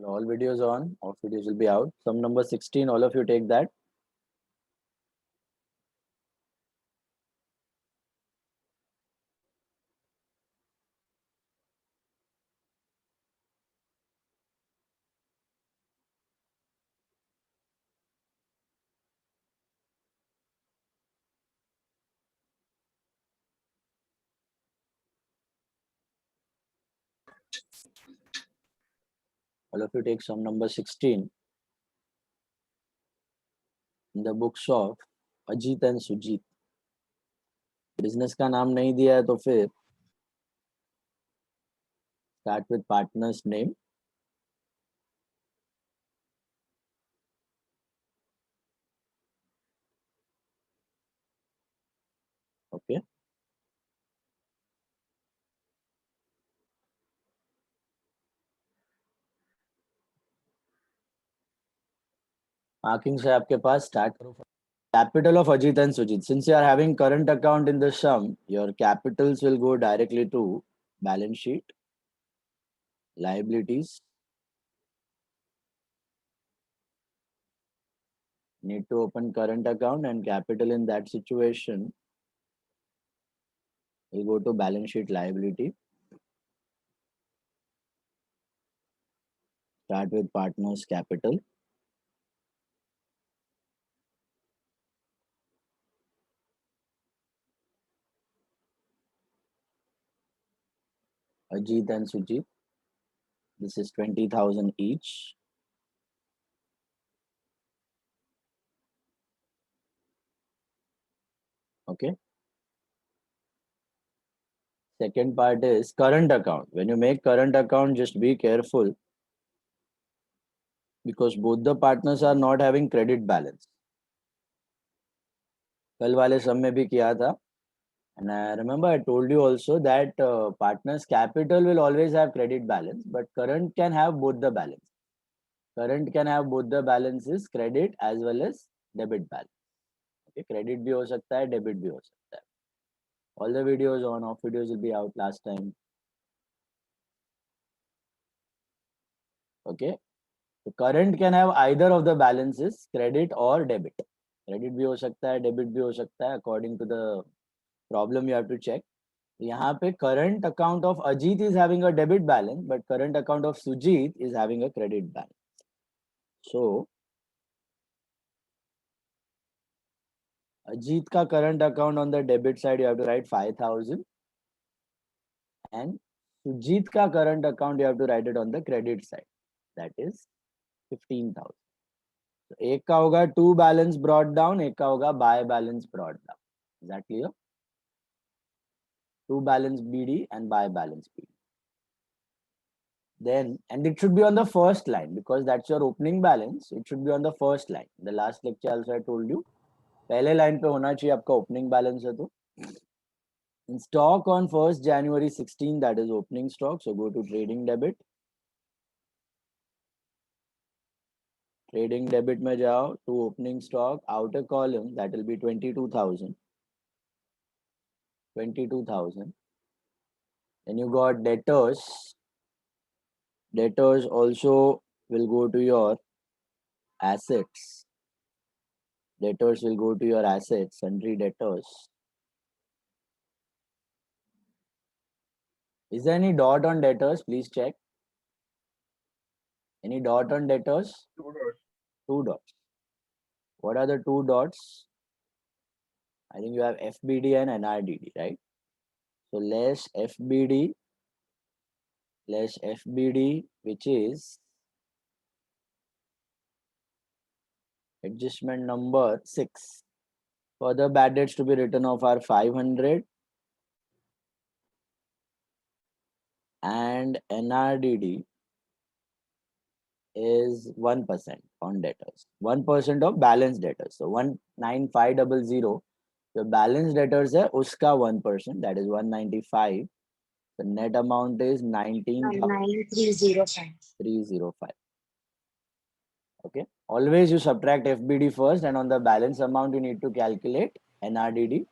All videos on, off videos will be out. Sum number 16, all of you take that. All of you take sum number 16 in the books of Ajit and Sujit. Business का नाम नहीं दिया है तो फिर start with partners name. Okay. Marking है आपके पास. Start करो. Capital of Ajit and Sujit. Since you are having current account in the sum, your capitals will go directly to balance sheet, liabilities. Need to open current account and capital in that situation will go to balance sheet liability. Start with partners capital. Ajit and Sujit. This is 20,000 each. Okay. Second part is current account. When you make current account, just be careful because both the partners are not having credit balance. कल वाले सब में भी किया था. And I remember I told you also that partners capital will always have credit balance, but current can have both the balance. Current can have both the balances, credit as well as debit balance. Okay, credit भी हो सकता है, debit भी हो सकता है. All the videos on, off videos will be out last time. Okay, so current can have either of the balances, credit or debit. Credit भी हो सकता है, debit भी हो सकता है, according to the problem you have to check. यहाँ पे current account of Ajit is having a debit balance, but current account of Sujit is having a credit balance. So Ajit ka current account on the debit side you have to write 5,000, and Sujit ka current account you have to write it on the credit side, that is 15,000. So एक का होगा to balance brought down, एक का होगा by balance brought down. Is that clear? To balance BD and by balance BD. Then, and it should be on the first line because that's your opening balance. It should be on the first line. The last lecture also I told you, पहले line पे होना चाहिए आपका opening balance है तो. In stock on 1st January 16, that is opening stock. So go to trading debit. Trading debit में जाओ to opening stock, outer column that will be 22,000. 22,000. Then you got debtors. Debtors also will go to your assets. Debtors will go to your assets, sundry debtors. Is there any dot on debtors? Please check. Any dot on debtors? Two dots. What are the two dots? I think you have FBD and NRDD, right? So less FBD, which is adjustment number 6. Further bad debts to be written off are 500, and NRDD is 1% on debtors. 1% of balance debtors. So 19500. The balance debtors है उसका 1%, that is 195. The net amount is 19,305. Okay. Always you subtract FBD first, and on the balance amount you need to calculate NRDD.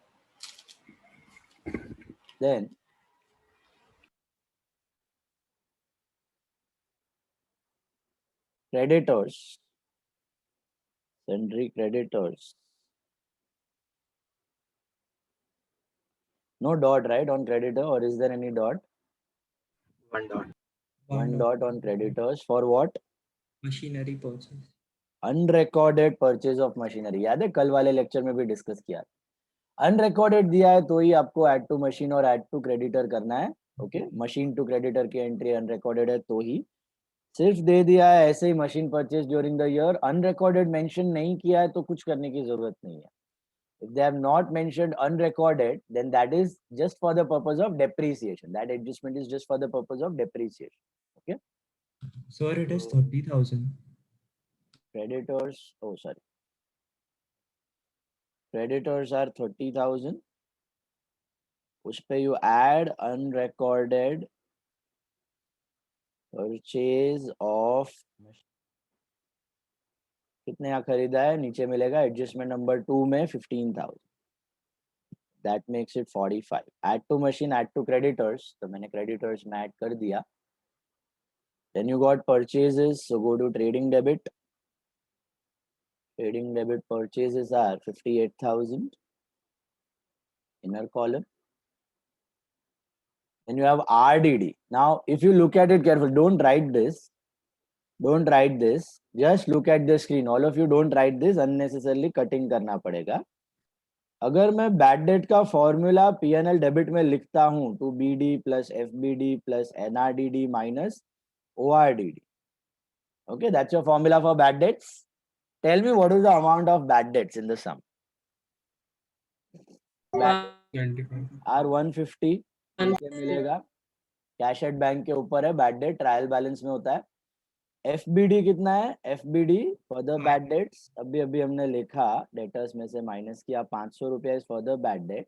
Then creditors, sundry creditors. No dot, right, on creditor, or is there any dot? One dot. One dot on creditors for what? Machinery purchase. Unrecorded purchase of machinery. याद है कल वाले lecture में भी discuss किया. Unrecorded दिया है तो ही आपको ऐड टू मशीन और ऐड टू क्रेडिटर करना है. ओके, मशीन टू क्रेडिटर की एंट्री अनरिकॉर्डेड है तो ही. सिर्फ दे दिया है ऐसे ही machine purchase during the year, unrecorded mention नहीं किया है तो कुछ करने की जरूरत नहीं है. If they have not mentioned unrecorded, then that is just for the purpose of depreciation. That adjustment is just for the purpose of depreciation. Okay. Sir, it is 30,000. Creditors. Oh, sorry. Creditors are 30,000. उस पे you add unrecorded purchase of. कितने यहाँ खरीदा है नीचे मिलेगा adjustment number 2 में 15,000. That makes it 45. Add to machine, add to creditors. तो मैंने creditors में add कर दिया. Then you got purchases, so go to trading debit. Trading debit purchases are 58,000. Inner column. Then you have RDD. Now, if you look at it carefully, don't write this. Don't write this. Just look at the screen. All of you don't write this. Unnecessarily cutting करना पड़ेगा. अगर मैं bad debt का formula PNL debit में लिखता हूं तो BD plus FBD plus NRDD minus ORDD. Okay, that's your formula for bad debts. Tell me what is the amount of bad debts in the sum. Bad 25. R150 नीचे मिलेगा. Cash at bank के ऊपर है bad debt, trial balance में होता है. FBD कितना है? एफबीडी फर्दर बैड डेट्स अभी अभी हमने लिखा, डेटर्स में से माइनस किया 500 रुपया is further bad debt.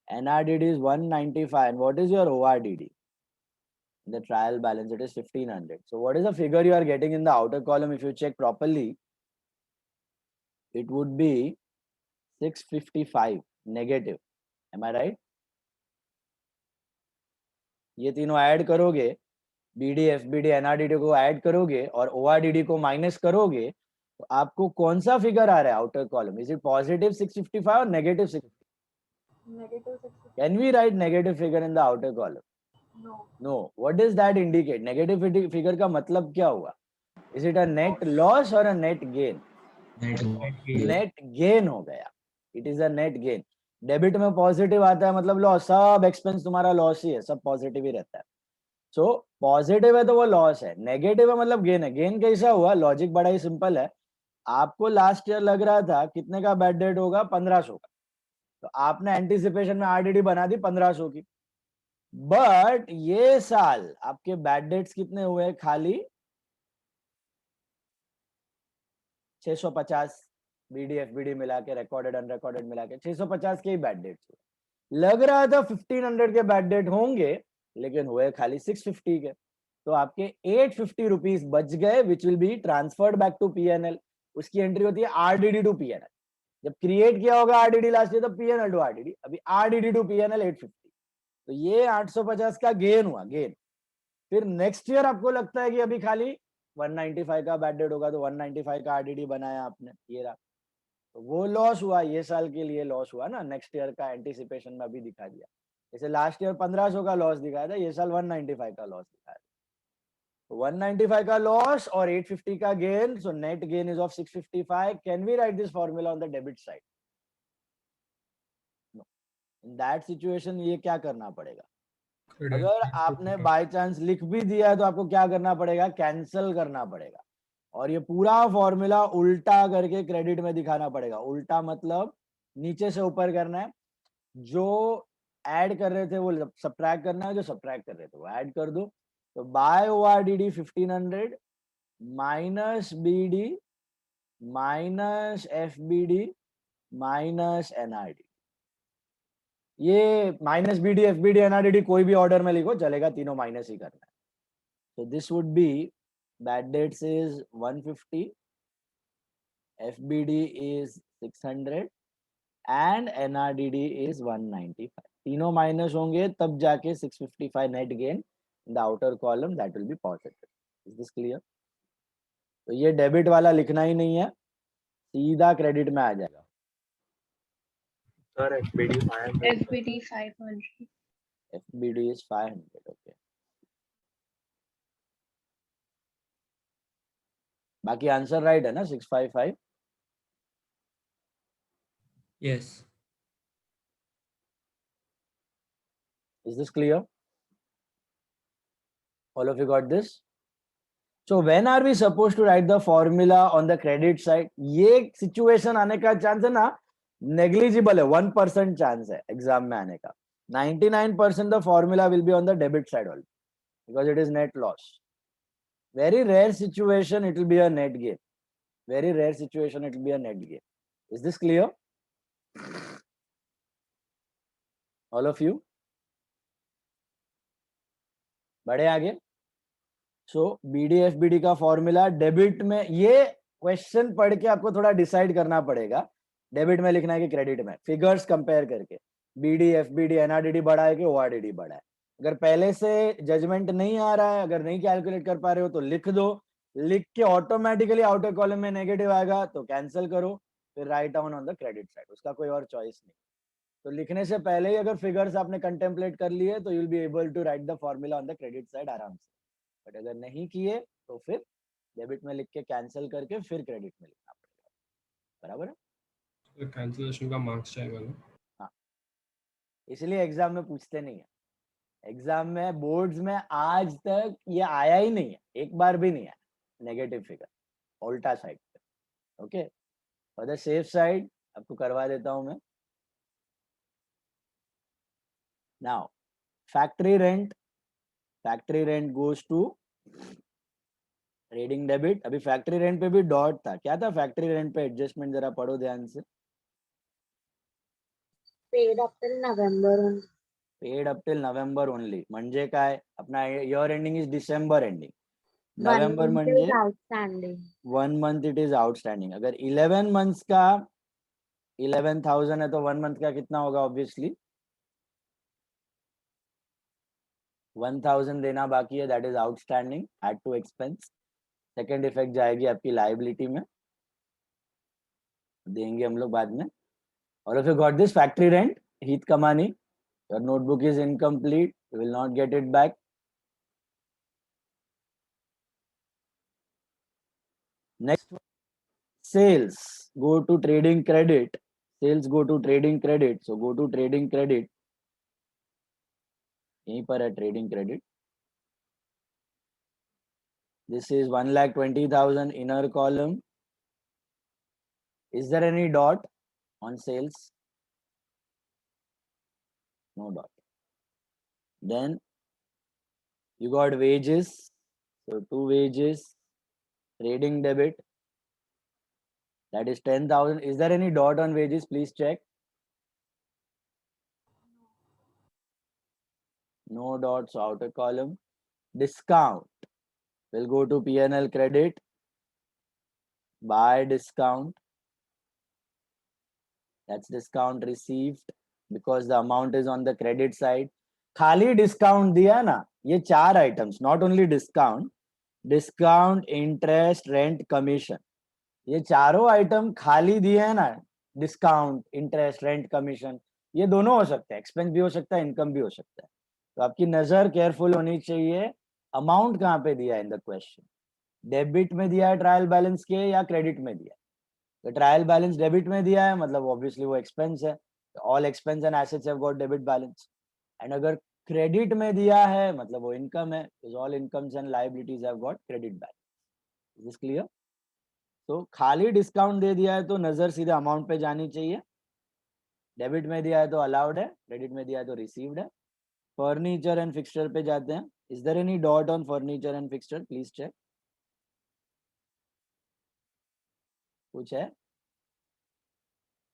NRDD is 195 and what is your ORDD? The trial balance, it is 1500. So what is the figure you are getting in the outer column? If you check properly, it would be 655 negative. Am I right? ये तीनों add करोगे, BD FBD एनआरडीडी को add करोगे और ओआरडीडी को minus करोगे तो आपको कौन सा फिगर आ रहा है outer column? Is it positive 655 और negative 650? Negative 650. Can we write negative figure in the outer column? No. No. What does that indicate? Negative figure का मतलब क्या हुआ? Is it a net loss or a net gain? Net gain हो गया. It is a net gain. Debit में positive आता है मतलब लॉस, सब एक्सपेंस तुम्हारा लॉस ही है, सब पॉजिटिव ही रहता है. सो पॉजिटिव है तो वो लॉस है, नेगेटिव है मतलब गेन है. गेन कैसा हुआ? लॉजिक बड़ा ही सिंपल है. आपको लास्ट ईयर लग रहा था कितने का बैड डेट होगा? 1500 का. तो आपने एंटीसिपेशन में आरडीडी बना दी 1500 की. बट ये साल आपके बैड डेट्स कितने हुए? खाली 650. बीडी एफबीडी मिला के, रिकॉर्डेड अनरिकॉर्डेड मिला के 650 के ही बैड डेट्स हुए. लग रहा था 1500 के बैड डेट होंगे लेकिन हुए खाली 650 के. तो आपके 850 रुपीज बच गए which will be transferred back to PNL. उसकी एंट्री होती है आरडीडी टू पीएनएल. जब क्रिएट किया होगा आरडीडी लास्ट ईयर तो पीएनएल टू आरडीडी, अभी आरडीडी टू पीएनएल 850. तो ये 850 का गेन हुआ, गेन. फिर नेक्स्ट ईयर आपको लगता है कि अभी खाली 195 का बैड डेट होगा तो 195 का आरडीडी बनाया आपने, ये रहा. तो वो लॉस हुआ, ये साल के लिए लॉस हुआ ना. नेक्स्ट ईयर का एंटीसिपेशन में अभी दिखा दिया. जैसे लास्ट ईयर 1500 का लॉस दिखाया था, ये साल 195 का लॉस दिखाया. 195 का लॉस और 850 का gain. So net gain is of 655. Can we write this formula on the debit side? No. In that situation ये क्या करना पड़ेगा? अगर आपने बाय चांस लिख भी दिया है तो आपको क्या करना पड़ेगा? कैंसिल करना पड़ेगा और ये पूरा फॉर्मूला उल्टा करके क्रेडिट में दिखाना पड़ेगा. उल्टा मतलब नीचे से ऊपर करना है. जो ऐड कर रहे थे वो सब्ट्रैक्ट करना है, जो सब्ट्रैक्ट कर रहे थे वो ऐड कर दो. तो by ORDD 1500 minus BD minus FBD minus NRD. ये माइनस बीडी एफबीडी एनआरडी कोई भी ऑर्डर में लिखो चलेगा, तीनों माइनस ही करना है. तो this would be bad debts is 150, FBD is 600 and NRDD is 195. तीनों माइनस होंगे तब जाके 655 net gain in the outer column, that will be positive. Is this clear? तो ये डेबिट वाला लिखना ही नहीं है, सीधा क्रेडिट में आ जाएगा। Sir, FBD 500. FBD 500. FBD is 500. Okay. बाकी आंसर राइट है ना, 655? Yes. Is this clear? All of you got this? So when are we supposed to write the formula on the credit side? ये situation आने का chance है ना, negligible है, 1% chance है एग्जाम में आने का. 99% the formula will be on the debit side only, because it is net loss. Very rare situation it will be a net gain. Very rare situation it will be a net gain. Is this clear? All of you? बढ़े आगे. सो BDFBD का formula debit में, ये question पढ़ के आपको थोड़ा decide करना पड़ेगा डेबिट में लिखना है कि क्रेडिट में, फिगर्स कंपेयर करके BDFBD NRDD बड़ा है कि ORDD बड़ा है. अगर पहले से जजमेंट नहीं आ रहा है, अगर नहीं कैलकुलेट कर पा रहे हो तो लिख दो, लिख के ऑटोमेटिकली आउटर कॉलम में नेगेटिव आएगा तो कैंसिल करो, फिर write down on the credit side. उसका कोई और चॉइस नहीं. तो लिखने से पहले ही अगर फिगर्स आपने कंटेम्पलेट कर लिए तो you will be able to write the formula on the credit side आराम से. बट अगर नहीं किए तो फिर डेबिट में लिख के कैंसिल करके फिर क्रेडिट में लिखना पड़ेगा. बराबर है? तो कैंसिलेशन का मार्क्स जाएगा ना? हाँ, इसलिए एग्जाम में पूछते नहीं है. एग्जाम में बोर्ड्स में आज तक ये आया ही नहीं है, एक बार भी नहीं आया नेगेटिव फिगर उल्टा साइड पे. Okay, for the safe side आपको करवा देता हूं मैं. Now factory rent goes to trading debit. अभी फैक्ट्री रेंट पे भी डॉट था, क्या था फैक्ट्री रेंट पे एडजस्टमेंट, जरा पढ़ो ध्यान से. Paid up till November. Paid up till November only म्हणजे काय, अपना year ending is December ending. November म्हणजे outstanding. 1 month it is outstanding. अगर 11 मंथ्स का 11,000 है तो 1 मंथ का कितना होगा? ऑब्वियसली 1,000 देना बाकी है, that is outstanding, add to expense. Second effect जाएगी आपकी लाइबिलिटी में, देंगे हम लोग बाद में. और if you got this factory rent, हीत कमानी, your notebook is incomplete, you will not get it back. Next, sales go to trading credit. Sales go to trading credit. So go to trading credit, यहीं पर है trading credit. This is 1,20,000 inner column. Is there any dot on sales? No dot. Then you got wages. So 2 wages, trading debit. That is 10,000. Is there any dot on wages? Please check. No dots, outer column. Discount will go to P&L credit. Buy discount. That's discount received because the amount is on the credit side. खाली discount दिया ना, ये 4 items, not only discount, discount, interest, rent, commission, ये चारों item खाली दिए है ना, डिस्काउंट, इंटरेस्ट, रेंट, कमीशन, ये दोनों हो सकते हैं, एक्सपेंस भी हो सकता है, इनकम भी हो सकता है. तो आपकी नजर केयरफुल होनी चाहिए, अमाउंट कहाँ पे दिया है इन द क्वेश्चन. डेबिट में दिया है ट्रायल बैलेंस के या क्रेडिट में दिया है? तो ट्रायल बैलेंस डेबिट में दिया है मतलब ऑब्वियसली वो एक्सपेंस है. All expense and assets have got debit balance. And अगर क्रेडिट में दिया है मतलब वो इनकम है, all incomes and liabilities have got credit balance. Is this clear? तो खाली डिस्काउंट दे दिया है तो नजर सीधे अमाउंट पे जानी चाहिए. डेबिट में दिया है तो अलाउड है, क्रेडिट में दिया है तो रिसीव्ड है. फर्नीचर एंड फिक्सचर पे जाते हैं. Is there any dot on furniture and fixture? Please check. कुछ है?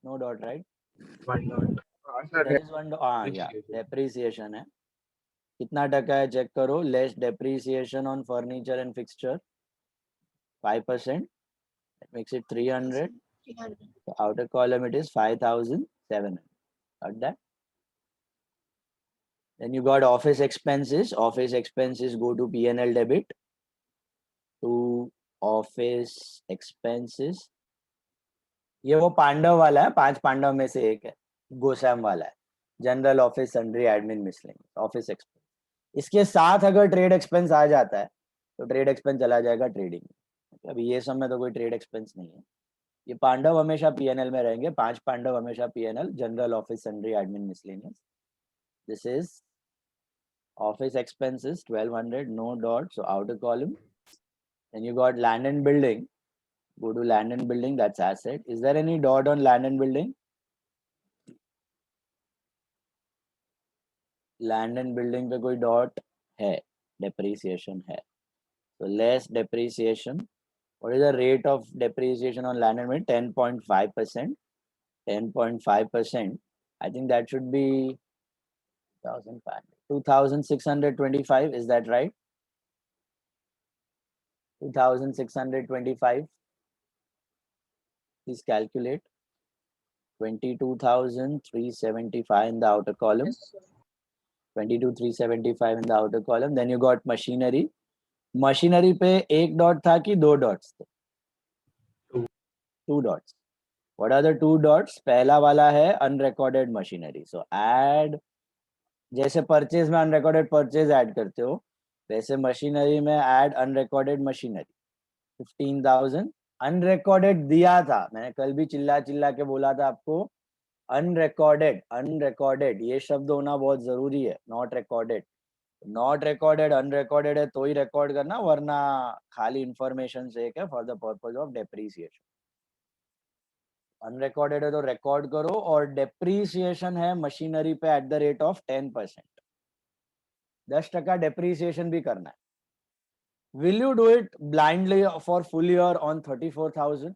No dot, right? 1 dot. There is one. हाँ, या डेप्रिसिएशन है. कितना टका है चेक करो. Less depreciation on furniture and fixture 5%. That makes it 300. 300. The outer column it is 5,700. Got that? Then you got office expenses. Office expenses go to P&L debit to office expenses, ये वो पांडव वाला है, 5 पांडव में से एक है, गोसैम वाला है, general office sundry admin miscellaneous office expense. इसके साथ अगर ट्रेड एक्सपेंस आ जाता है तो ट्रेड एक्सपेंस चला जाएगा ट्रेडिंग में। अभी ये सब में तो कोई ट्रेड एक्सपेंस नहीं है, ये पांडव हमेशा पीएनएल में रहेंगे, 5 पांडव हमेशा PNL, general office sundry admin miscellaneous. This is office expenses 1200, no dot, so outer column. Then you got land and building, go to land and building, that's asset. Is there any dot on land and building? Land and building पे कोई dot है, depreciation है, so less depreciation. What is the rate of depreciation on land and building? 10.5%. 10.5%, I think that should be 2625, is that right? 2625, please calculate. 22,375 in the outer column. Yes, sir. 22,375 in the outer column. Then you got machinery. Machinery पे एक dot था कि 2 dots थे? Two. 2 dots. What are the 2 dots? पहला वाला है unrecorded machinery. So add, जैसे purchase में अनरिकॉर्डेड परचेज ऐड करते हो वैसे मशीनरी में ऐड अनरिकॉर्डेड मशीनरी। 15,000 अनरिकॉर्डेड दिया था, मैंने कल भी चिल्ला चिल्ला के बोला था आपको, अनरिकॉर्डेड, अनरिकॉर्डेड ये शब्द होना बहुत जरूरी है, not recorded. Not recorded unrecorded है तो ही रिकॉर्ड करना, वरना खाली इंफॉर्मेशन से है for the purpose of depreciation. Unrecorded है तो रिकॉर्ड करो, और डेप्रीसिएशन है मशीनरी पे at the rate of 10%, 10% depreciation भी करना है। Will you do it blindly for full year on 34,000?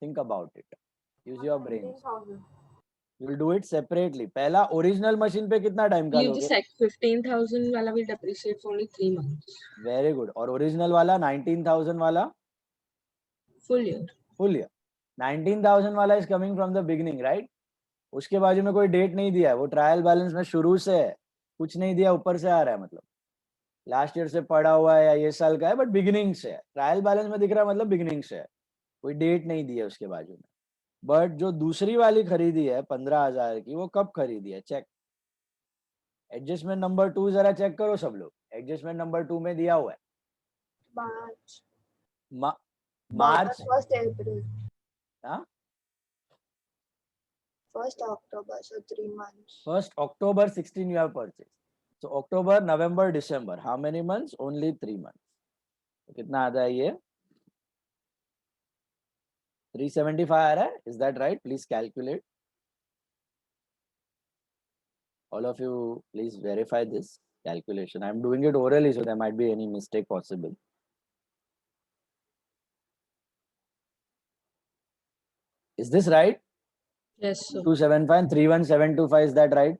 Think about it. Use your brains. 19,000. You will do it separately. पहला ओरिजिनल मशीन पे कितना टाइम का Leave the लोगे? 15,000 wala will depreciate for only 3 months. Very good. और original वाला 19,000 वाला Full year. Full year. 19,000 वाला is coming from the beginning, right? उसके बाजू में कोई डेट नहीं दिया है, वो ट्रायल बैलेंस में शुरू से है, कुछ नहीं दिया, ऊपर से आ रहा है, मतलब लास्ट ईयर से पड़ा हुआ है या ये साल का है, बट बिगिनिंग से है। ट्रायल बैलेंस में दिख रहा है मतलब बिगिनिंग से है, कोई डेट नहीं दी है उसके बाजू में। बट जो दूसरी वाली खरीदी है 15,000 की, वो कब खरीदी है? चेक एडजस्टमेंट नंबर 2 जरा चेक करो सब लोग, एडजस्टमेंट नंबर 2 में दिया हुआ है March. मार्च, 1st April. हाँ 1st October, so 3 months. 1st October 16 you have purchased. So October, November, December, how many months? Only 3 months. तो कितना आता है ये? 375 आ रहा है, is that right? Please calculate. All of you please verify this calculation. I am doing it orally, so there might be any mistake possible. Is this right? Yes, sir. 275 and 31725, is that right?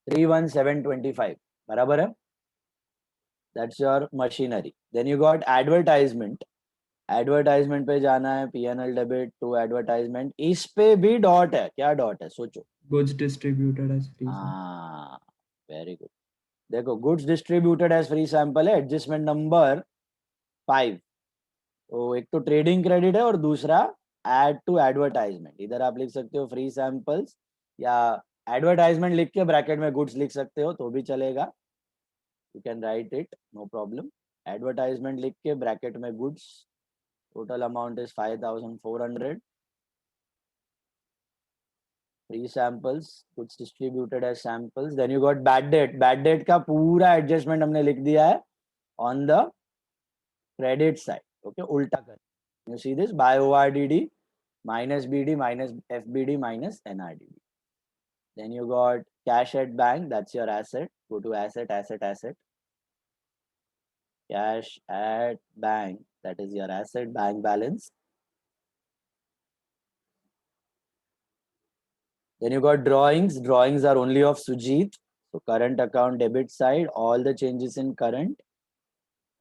31725 बराबर है? That's your machinery. Then you got advertisement. Advertisement पे जाना है, P&L debit to advertisement. इस पे भी dot है, क्या डॉट है सोचो? Goods distributed as free. हाँ, वेरी गुड। देखो goods distributed as free sample है, एडजस्टमेंट नंबर 5। तो एक तो ट्रेडिंग क्रेडिट है और दूसरा एड टू एडवर्टाइजमेंट। इधर आप लिख सकते हो फ्री सैंपल्स, या एडवर्टाइजमेंट लिख के ब्रैकेट में गुड्स लिख सकते हो तो भी चलेगा, you can write it, no problem. Advertisement लिख के ब्रैकेट में goods, total amount is 5,400। Free samples, goods distributed as samples. Then you got bad debt. Bad debt का पूरा एडजस्टमेंट हमने लिख दिया है on the credit side, okay, उल्टा कर। You see this, by ORDD minus BD minus FBD minus NRDD. Then you got cash at bank, that's your asset. Go to asset, asset, asset. Cash at bank, that is your asset, bank balance. Then you got drawings. Drawings are only of Sujit. So current account debit side, all the changes in current.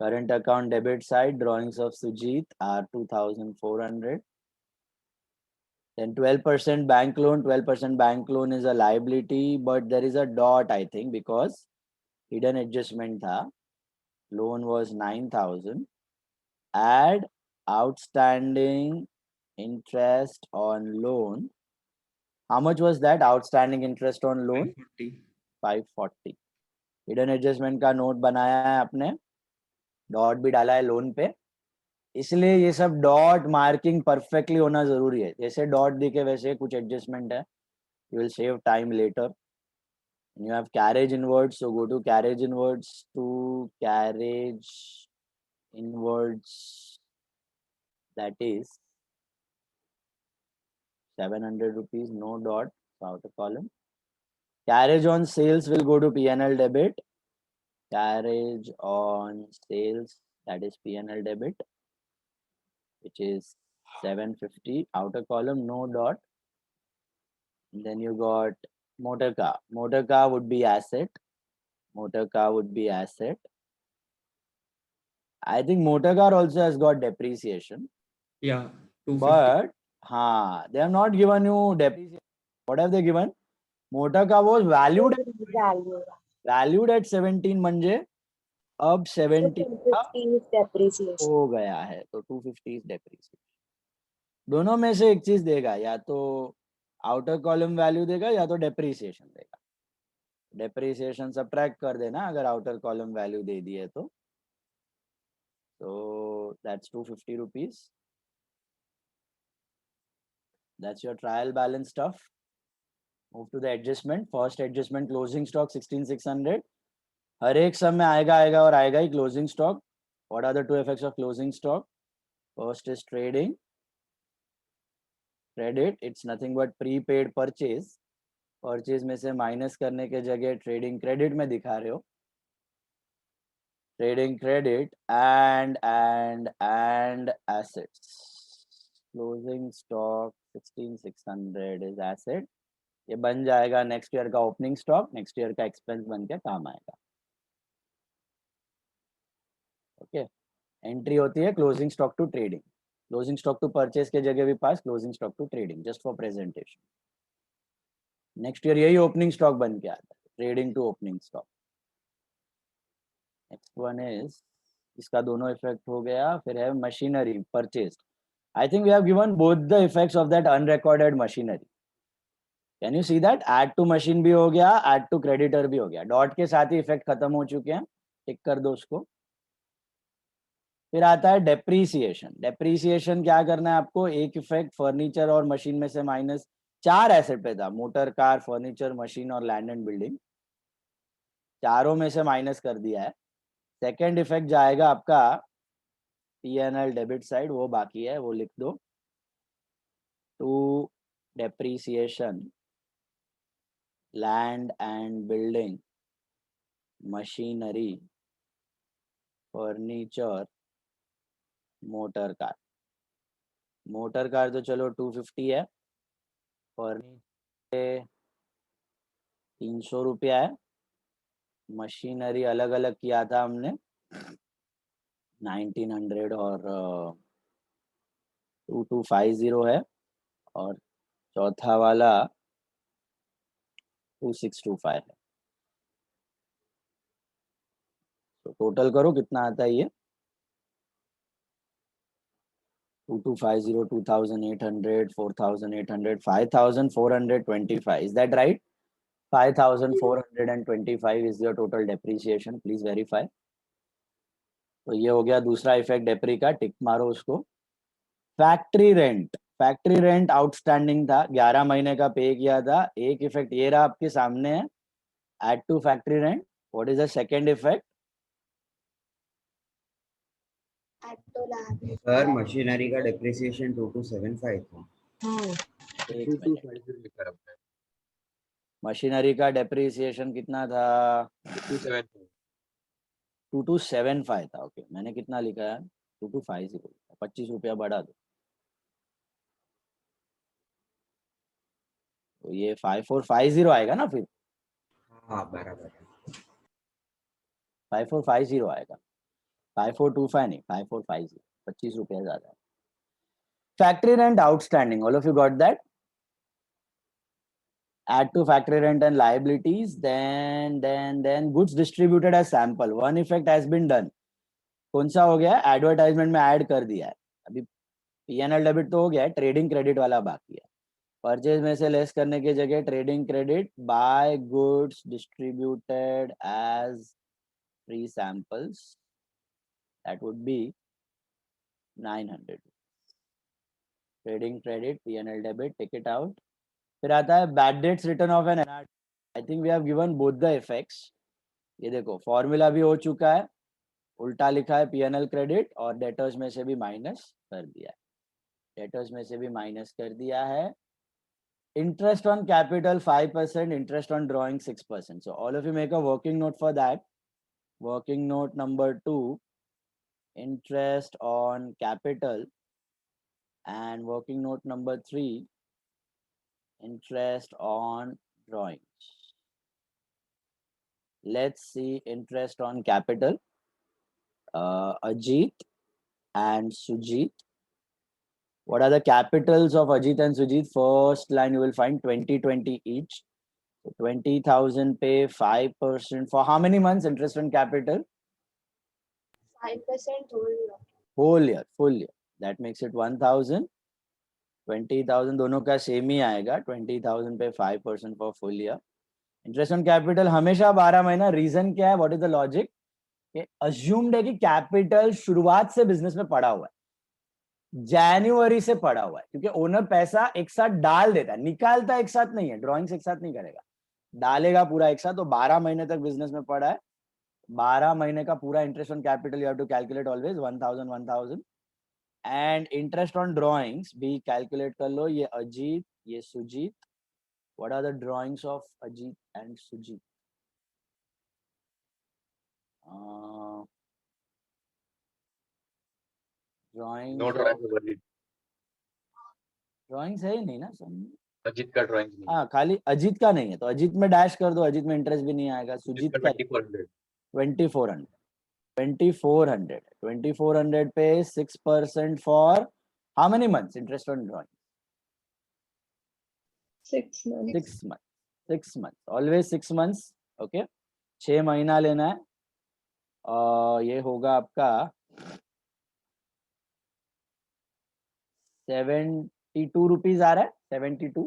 Current account debit side, drawings of Sujit are 2,400. Then 12% bank loan. 12% bank loan is a liability, but there is a dot, I think, because hidden adjustment tha. loan was 9,000. Add outstanding interest on loan. How much was that outstanding interest on loan? 540. 540. Hidden adjustment का note बनाया है आपने, dot भी डाला है loan पे, इसलिए ये सब डॉट मार्किंग परफेक्टली होना जरूरी है. जैसे डॉट दिखे वैसे कुछ एडजस्टमेंट है. You will save time later. And you have carriage inwards, so go to carriage inwards to carriage inwards, that is 700 rupees, no dot, so outer column. Carriage on sales will go to P&L debit. Carriage on sales, that is P&L debit, which is 750, outer column, no dot. And then you got motor car. Motor car would be asset. Motor car would be asset. I think motor car also has got depreciation, Yeah, 250. but they have not given you depreciation. What have they given? Motor car was valued at 17 म्हणजे अब 17 का 250 is depreciation. हो गया है, तो 250 is depreciation. दोनों में से एक चीज देगा, या तो आउटर कॉलम वैल्यू देगा या तो डेप्रीसिएशन देगा. डेप्रीसिएशन सब्ट्रैक्ट कर देना अगर आउटर कॉलम वैल्यू दे दी है तो. So that's 250 rupees. That's your trial balance stuff. Move to the adjustment. First adjustment, closing stock 16,600. हर एक सब में आएगा और आएगा ही closing stock. What are the two effects of closing stock? First is trading. Credit, it's nothing but prepaid purchase. Purchase में से minus करने के जगह trading credit में दिखा रहे हो. Trading credit and assets. Closing stock 16,600 is asset. ये बन जाएगा नेक्स्ट ईयर का ओपनिंग स्टॉक, नेक्स्ट ईयर का एक्सपेंस बन के काम आएगा. ओके, एंट्री होती है closing stock to trading. Closing stock to purchase के जगह भी पास closing stock to trading, just for presentation. Next year यही ओपनिंग स्टॉक बन के आता है, trading to opening stock. Next one is, इसका दोनों इफेक्ट हो गया. फिर है machinery purchase. I think we have given both the effects of that unrecorded machinery. Can you see that? Add to machine भी हो गया, ऐड टू क्रेडिटर भी हो गया. डॉट के साथ ही इफेक्ट खत्म हो चुके हैं, टिक कर दो उसको. फिर आता है डेप्रीसिएशन. डेप्रीसिएशन क्या करना है आपको? एक इफेक्ट फर्नीचर और मशीन में से माइनस, 4 एसेट पे था, मोटर, कार, फर्नीचर, मशीन और लैंड एंड बिल्डिंग. चारों में से माइनस कर दिया है. सेकेंड इफेक्ट जाएगा आपका P&L डेबिट साइड, वो बाकी है, वो लिख दो. To depreciation, land and building, machinery, furniture, motor car. Motor car तो चलो 250 है, फर्नीचर 300 रुपया है, मशीनरी अलग अलग किया था हमने 1900 और 2250 है, और चौथा वाला 2625 है. तो टोटल करो कितना आता है ये? 2250, 2800, 4800, 5425. Is that right? 5425 is your total depreciation. Please verify. तो ये हो गया दूसरा इफेक्ट डेप्री का, टिक मारो उसको. Factory rent. Factory rent outstanding था, 11 महीने का पे किया था. एक इफेक्ट ये रहा आपके सामने है, add to factory rent. What is the second effect? Add to liability. Sir machinery का डेप्रिसिएशन 2275 था. एक मिनट. 2250 लिखा है आपने. मशीनरी का डेप्रिसिएशन कितना था? 2275. 2275 था. ओके, मैंने कितना लिखा है? 2250. 25 रुपया बढ़ा दो, तो ये 5450 आएगा ना. फिर हाँ बराबर है. 5450 आएगा, 5425 नहीं, 5450. 25 रुपया ज्यादा है. Factory rent outstanding, all of you got that? Add to factory rent and liabilities, then goods distributed as sample. One effect has been done. कौन सा हो गया है, एडवर्टाइजमेंट में ऐड कर दिया है. अभी पीएनएल डेबिट तो हो गया है, ट्रेडिंग क्रेडिट वाला बाकी है. परचेज में से लेस करने की जगह trading credit by goods distributed as free samples, that would be 900. Trading credit, PNL debit, take it out. फिर आता है bad debts return of an NR. I think we have given both the effects. ये देखो formula भी हो चुका है, उल्टा लिखा है पीएनएल क्रेडिट और डेटर्स में से भी माइनस कर दिया है. डेटर्स में से भी माइनस कर दिया है. Interest on capital 5%, interest on drawing 6%. So all of you make a working note for that. Working note number 2, interest on capital, and working note number 3, interest on drawings. Let's see interest on capital. Ajit and Sujit. What are the capitals of Ajit and Sujit? First line you will find 20 each. So 20,000 pay 5% for how many months interest on capital? 5% whole year. Whole year, full year. That makes it 1,000. 20,000 दोनों का same ही आएगा. 20,000 पे 5% for full year. Interest on capital हमेशा 12 महीना. Reason क्या है? What is the logic? assumed है कि कैपिटल शुरुआत से बिजनेस में पड़ा हुआ है, जनवरी से पड़ा हुआ है, क्योंकि ओनर पैसा एक साथ डाल देता है, निकालता एक साथ नहीं है. ड्रॉइंग्स एक साथ नहीं करेगा, डालेगा पूरा एक साथ. तो 12 महीने तक बिजनेस में पड़ा है. 12 महीने का पूरा interest on capital you have to calculate always 1,000. And interest on drawings भी कैलकुलेट कर लो. ये अजीत, ये Sujit. What are the drawings of Ajit and Sujit? Drawing No drawing over it. Drawings है ही नहीं ना सब. अजीत का ड्राइंग नहीं. हाँ, खाली अजीत का नहीं है तो अजीत में डैश कर दो. अजीत में इंटरेस्ट भी नहीं आएगा. अजीत सुजीत का का 2400. 2400. 2400 पे 6% for how many months interest on drawing? 6 months. 6 months. 6 months. Always 6 months. Okay. 6 महीना लेना है. ये होगा आपका 72 रुपीज आ रहा है. 72.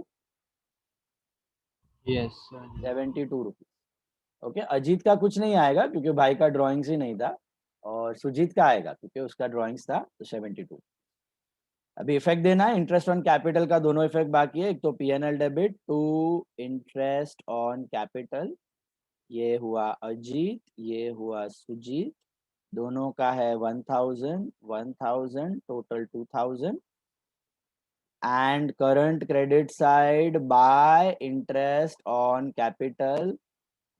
Yes, sir. 72 rupees. Okay. Ajit का कुछ नहीं आएगा क्योंकि भाई का ड्राइंग्स ही नहीं था, और सुजीत का आएगा क्योंकि उसका ड्राइंग्स था. तो 72. अभी इफेक्ट देना है. इंटरेस्ट ऑन कैपिटल का दोनों इफेक्ट बाकी है. एक तो PNL debit to interest on capital. ये हुआ अजीत, ये हुआ सुजीत. दोनों का है 1,000, 1,000, total 2,000. and current credit side by interest on capital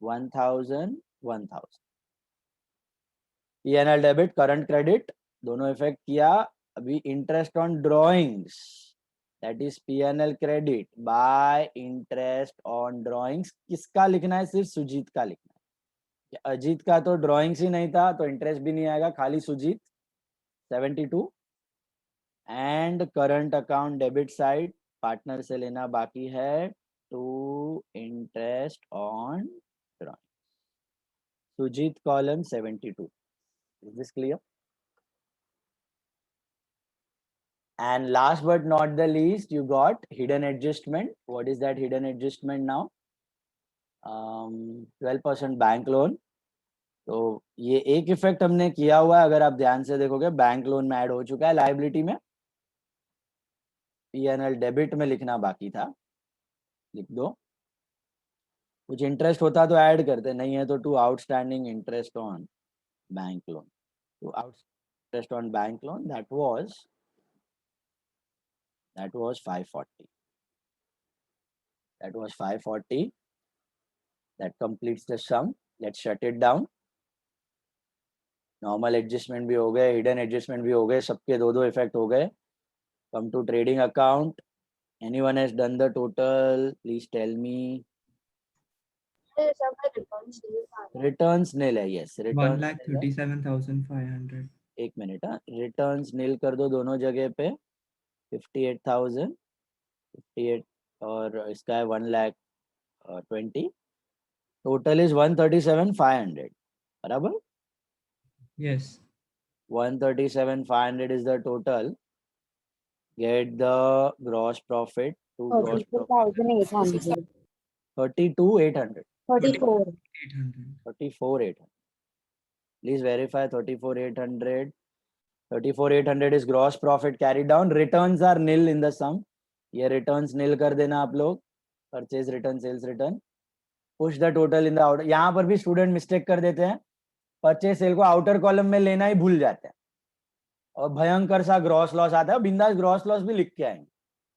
1,000, 1,000. P&L debit, current credit दोनों इफेक्ट किया. अभी interest on drawings, that is P&L credit by interest on drawings. किसका लिखना है? सिर्फ सुजीत का लिखना है. अजीत का तो ड्रॉइंग्स ही नहीं था तो इंटरेस्ट भी नहीं आएगा, खाली Sujit. 72. And current account debit side partner से लेना बाकी है to interest on drawing. Sujit column 72. Is this clear? And last but not the least, you got hidden adjustment. What is that hidden adjustment now? 12% bank loan. तो ये एक effect हमने किया हुआ है. अगर आप ध्यान से देखोगे बैंक लोन में ऐड हो चुका है लायबिलिटी में. पीएनएल डेबिट में लिखना बाकी था, लिख दो. कुछ इंटरेस्ट होता तो ऐड करते, नहीं है तो to outstanding interest on bank loan. To interest on bank loan that was 540. That was 540. That completes the sum. Let's shut it down. Normal adjustment भी हो गए, हिडन एडजस्टमेंट भी हो गए, सबके दो इफेक्ट हो गए. Come to trading account. Anyone has done the total? Please tell me. Returns nil है. Yes, returns 1,37,500. एक मिनट. रिटर्न्स नील कर दो दोनों जगह पे. 58,000, 58 और इसका है 1,20,000. Total is 137,500. बराबर. Yes. 137,500 is the total. Get the gross profit to gross profit 32,800. 32,800. 34. 800. 34,800. Please verify 34,800. 34,800 is gross profit carried down. Returns are nil in the sum. ये returns nil कर देना आप लोग. Purchase return, sales return. Push the total in the outer. यहाँ पर भी student mistake कर देते हैं. Purchase sale को outer column में लेना ही भूल जाते हैं. और भयंकर सा ग्रॉस लॉस आता है. बिंदास ग्रॉस लॉस भी लिख के आएंगे,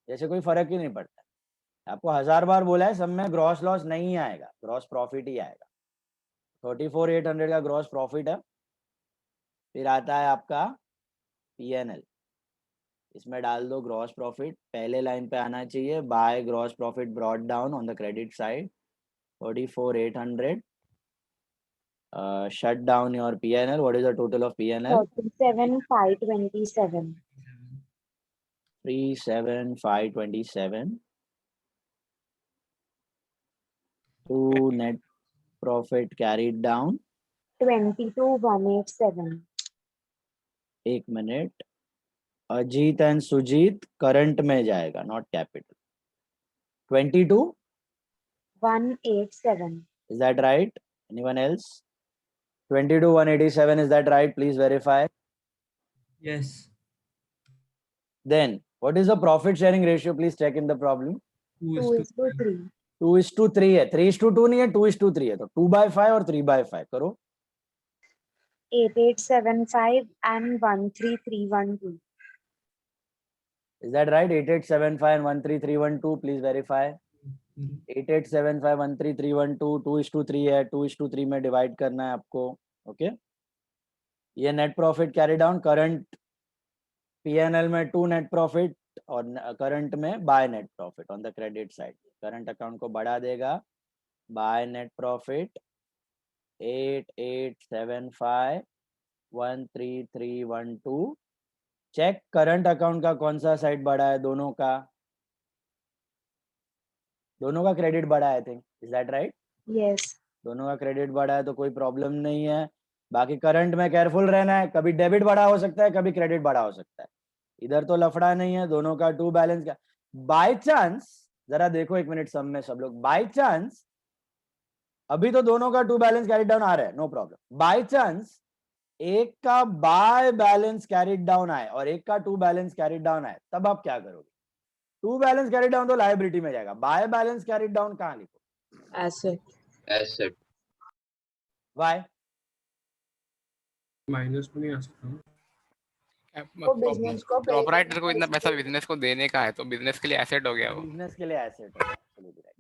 जैसे कोई फर्क ही नहीं पड़ता. आपको 1000 बार बोला है, सब में ग्रॉस लॉस नहीं आएगा, ग्रॉस प्रॉफिट ही आएगा. 34,800 का ग्रॉस प्रॉफिट है. फिर आता है आपका P&L. इसमें डाल दो ग्रॉस प्रॉफिट. पहले लाइन पे आना चाहिए, by gross profit brought down on the credit side 44,800. Shut down your P&L. What is the total of P&L? 37,527. 37,527. To net profit carried down. 22,187. एक मिनट. अजीत एंड सुजीत करंट में जाएगा, not capital. 187. is that right? Anyone else? 22,187, is that right? Please verify. Yes. Then what is the profit sharing ratio? Please check in the problem. 2:3. 2:3. 2:3 है. 3:2 नहीं है, 2:3 है. तो 2/5 और 3/5 करो. 8875 and 13312. Is that right? 8875 and 13312. Please verify. 8875 13312. 2:3 है. 2:3 में divide करना है आपको. ओके. ये net profit carry down. Current P&L में 2 नेट प्रॉफिट और करंट में by net profit on the credit side. Current account को बढ़ा देगा. By net profit 8875 13312. Check current account का कौन सा साइड बढ़ा है. दोनों का क्रेडिट बढ़ा है. I think. Is that right? Yes. दोनों का क्रेडिट बढ़ा है तो कोई प्रॉब्लम नहीं है. बाकी करंट में केयरफुल रहना है. कभी डेबिट बढ़ा हो सकता है, कभी क्रेडिट बढ़ा हो सकता है. इधर तो लफड़ा नहीं है. दोनों का टू बैलेंस का. बाय चांस जरा देखो एक मिनट सब में सब लोग. बाय चांस अभी तो दोनों का टू बैलेंस कैरी डाउन आ रहा है, नो प्रॉब्लम. बाय चांस एक का बाय बैलेंस कैरिड डाउन आए और एक का टू बैलेंस कैरिड डाउन आए, तब आप क्या करोगे? टू बैलेंस कैरिड डाउन तो लायबिलिटी में जाएगा. बाय बैलेंस कैरिड डाउन कहां लिखो? Asset. Asset. वाई? माइनस में नहीं आ सकता. वो बिजनेस को प्रोपराइटर को इतना पैसा बिजनेस को देने का है तो बिजनेस के लिए एसेट हो गया वो. बिजनेस के लिए एसेट है.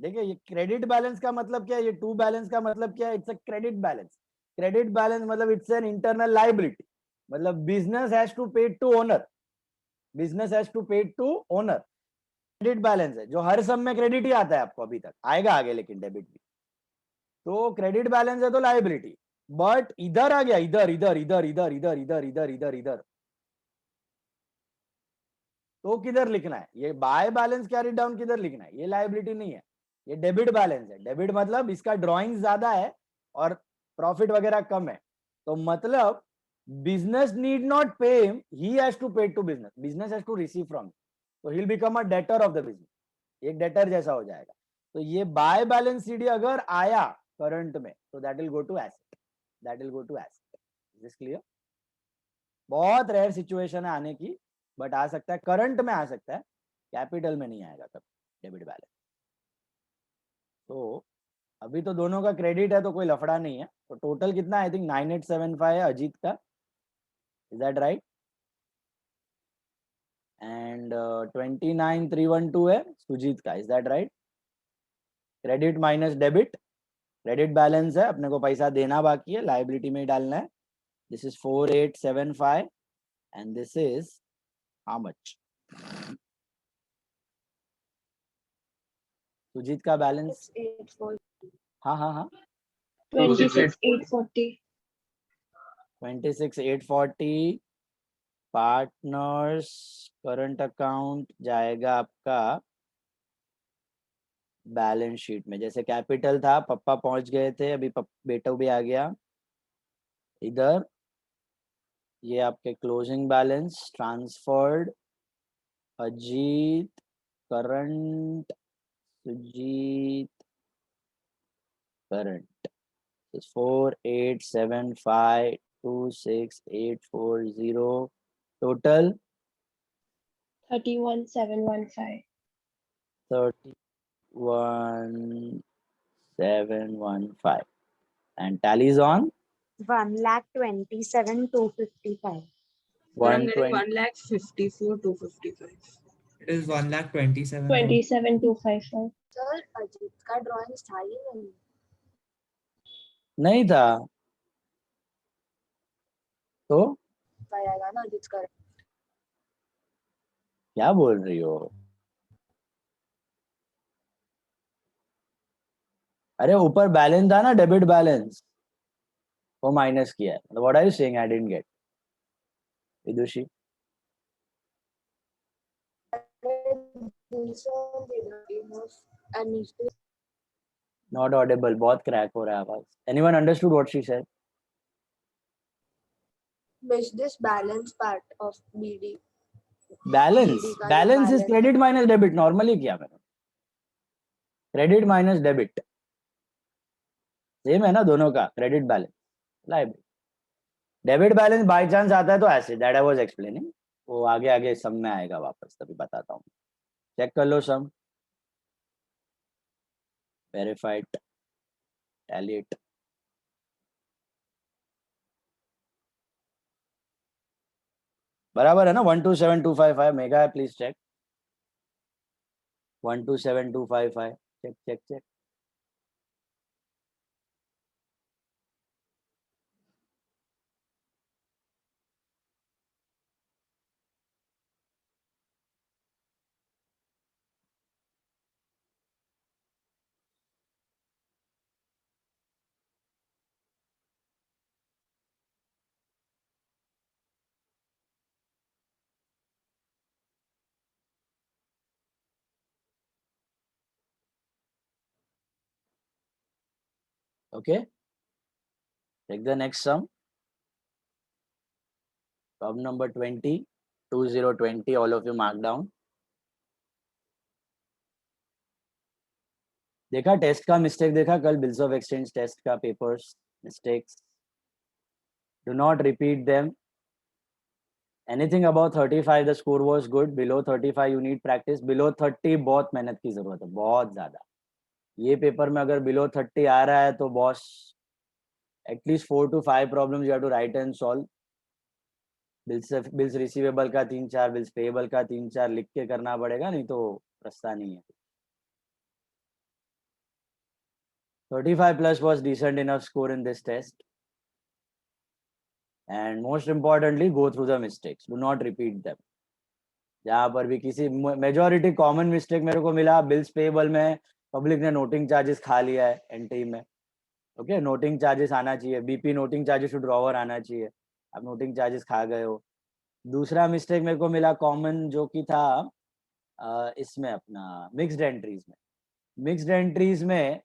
देखिए ये क्रेडिट बैलेंस का मतलब क्या है, ये टू बैलेंस का मतलब क्या है? It's a credit balance. Credit balance मतलब इट्स एन इंटरनल लायबिलिटी. मतलब business has to pay to owner. Business has to pay to owner. Credit balance है जो हर सब में क्रेडिट ही आता है आपको. अभी तक आएगा आगे लेकिन डेबिट भी. तो क्रेडिट बैलेंस है तो लायबिलिटी. बट इधर आ गया, इधर इधर इधर इधर इधर इधर इधर इधर इधर, तो किधर लिखना है? ये बाय बैलेंस कैरी डाउन किधर लिखना है? ये लायबिलिटी नहीं है, ये डेबिट बैलेंस है. डेबिट मतलब इसका ड्रॉइंग ज्यादा है और प्रॉफिट वगैरह कम है. तो मतलब business need not pay him, he has to pay to business. Business has to receive from him. तो he will become a debtor of the business. एक डेटर जैसा हो जाएगा. तो ये बाय बैलेंस सीडी अगर आया करंट में तो that will go to asset. That will go to asset. Is this clear? बहुत रेयर सिचुएशन है आने की, बट आ सकता है. करंट में आ सकता है, कैपिटल में नहीं आएगा कभी डेबिट बैलेंस. तो अभी तो दोनों का क्रेडिट है तो कोई लफड़ा नहीं है. तो टोटल कितना? आई थिंक 9875 है अजीत का. Is that right? एंड 29312 है सुजीत का. Is that right? Credit minus debit. Credit balance है, अपने को पैसा देना बाकी है, लायबिलिटी में ही डालना है. This is 4875 and this is how much? Sujit का बैलेंस. 840. हाँ हाँ हाँ 26,840. 26,840. पार्टनर्स करंट अकाउंट जाएगा आपका बैलेंस शीट में. जैसे कैपिटल था, पप्पा पहुंच गए थे, अभी बेटा भी आ गया इधर. ये आपके closing balance transferred Ajit current Sujit current is 48752684 total 31,715. 31715 and tallies on 1,27,255. But I'm getting 120. 1,54,255. It is 1,27,000. 27,255. Sir, Ajit का drawings था ही नहीं. नहीं था तो आएगा ना अजीत का. क्या बोल रही हो? अरे ऊपर बैलेंस था ना, डेबिट बैलेंस, वो माइनस किया है. What are you saying? I didn't get. Vidushi not audible, बहुत क्रैक हो रहा है आवाज. Anyone understood what she said? Miss this balance part of BD. Balance, BD का जो balance is balance credit minus debit. Normally किया मैंने, क्रेडिट माइनस डेबिट सेम है ना दोनों का. Credit balance liability, debit balance by chance आता है तो ऐसे, दैट आई वाज एक्सप्लेनिंग. वो आगे आगे सब में आएगा वापस, तभी बताता हूँ. चेक कर लो सम, वेरीफाइड, टैलिएट. बराबर है ना? 127,255 मेगा है. Please check. 127,255. Check check check. Okay, take the next sum. Problem number 20, 2020. All of you mark down. देखा टेस्ट का मिस्टेक? देखा कल बिल्स ऑफ एक्सचेंज टेस्ट का papers mistakes? Do not repeat them. Anything about 35 the score was good. Below 35 you need practice. Below 30 बहुत मेहनत की जरूरत है, बहुत ज्यादा. ये पेपर में अगर बिलो 30 आ रहा है तो boss at least 4 to 5 problems you have to write and solve. Bills receivable का 3-4, बिल्स पेएबल का 3-4 लिख के करना पड़ेगा, नहीं तो रास्ता नहीं है. 35 plus was decent enough score in this test. And most importantly, go through the mistakes. Do not repeat them. जहाँ पर भी किसी मेजॉरिटी कॉमन मिस्टेक मेरे को मिला बिल्स पेएबल में, पब्लिक ने नोटिंग चार्जेस खा लिया है एनटी में. ओके, नोटिंग चार्जेस आना चाहिए. BP noting charges to drawer आना चाहिए. आप नोटिंग चार्जेस खा गए हो. दूसरा मिस्टेक मेरे को मिला कॉमन, जो कि था इसमें अपना मिक्स्ड एंट्रीज में. मिक्स्ड एंट्रीज में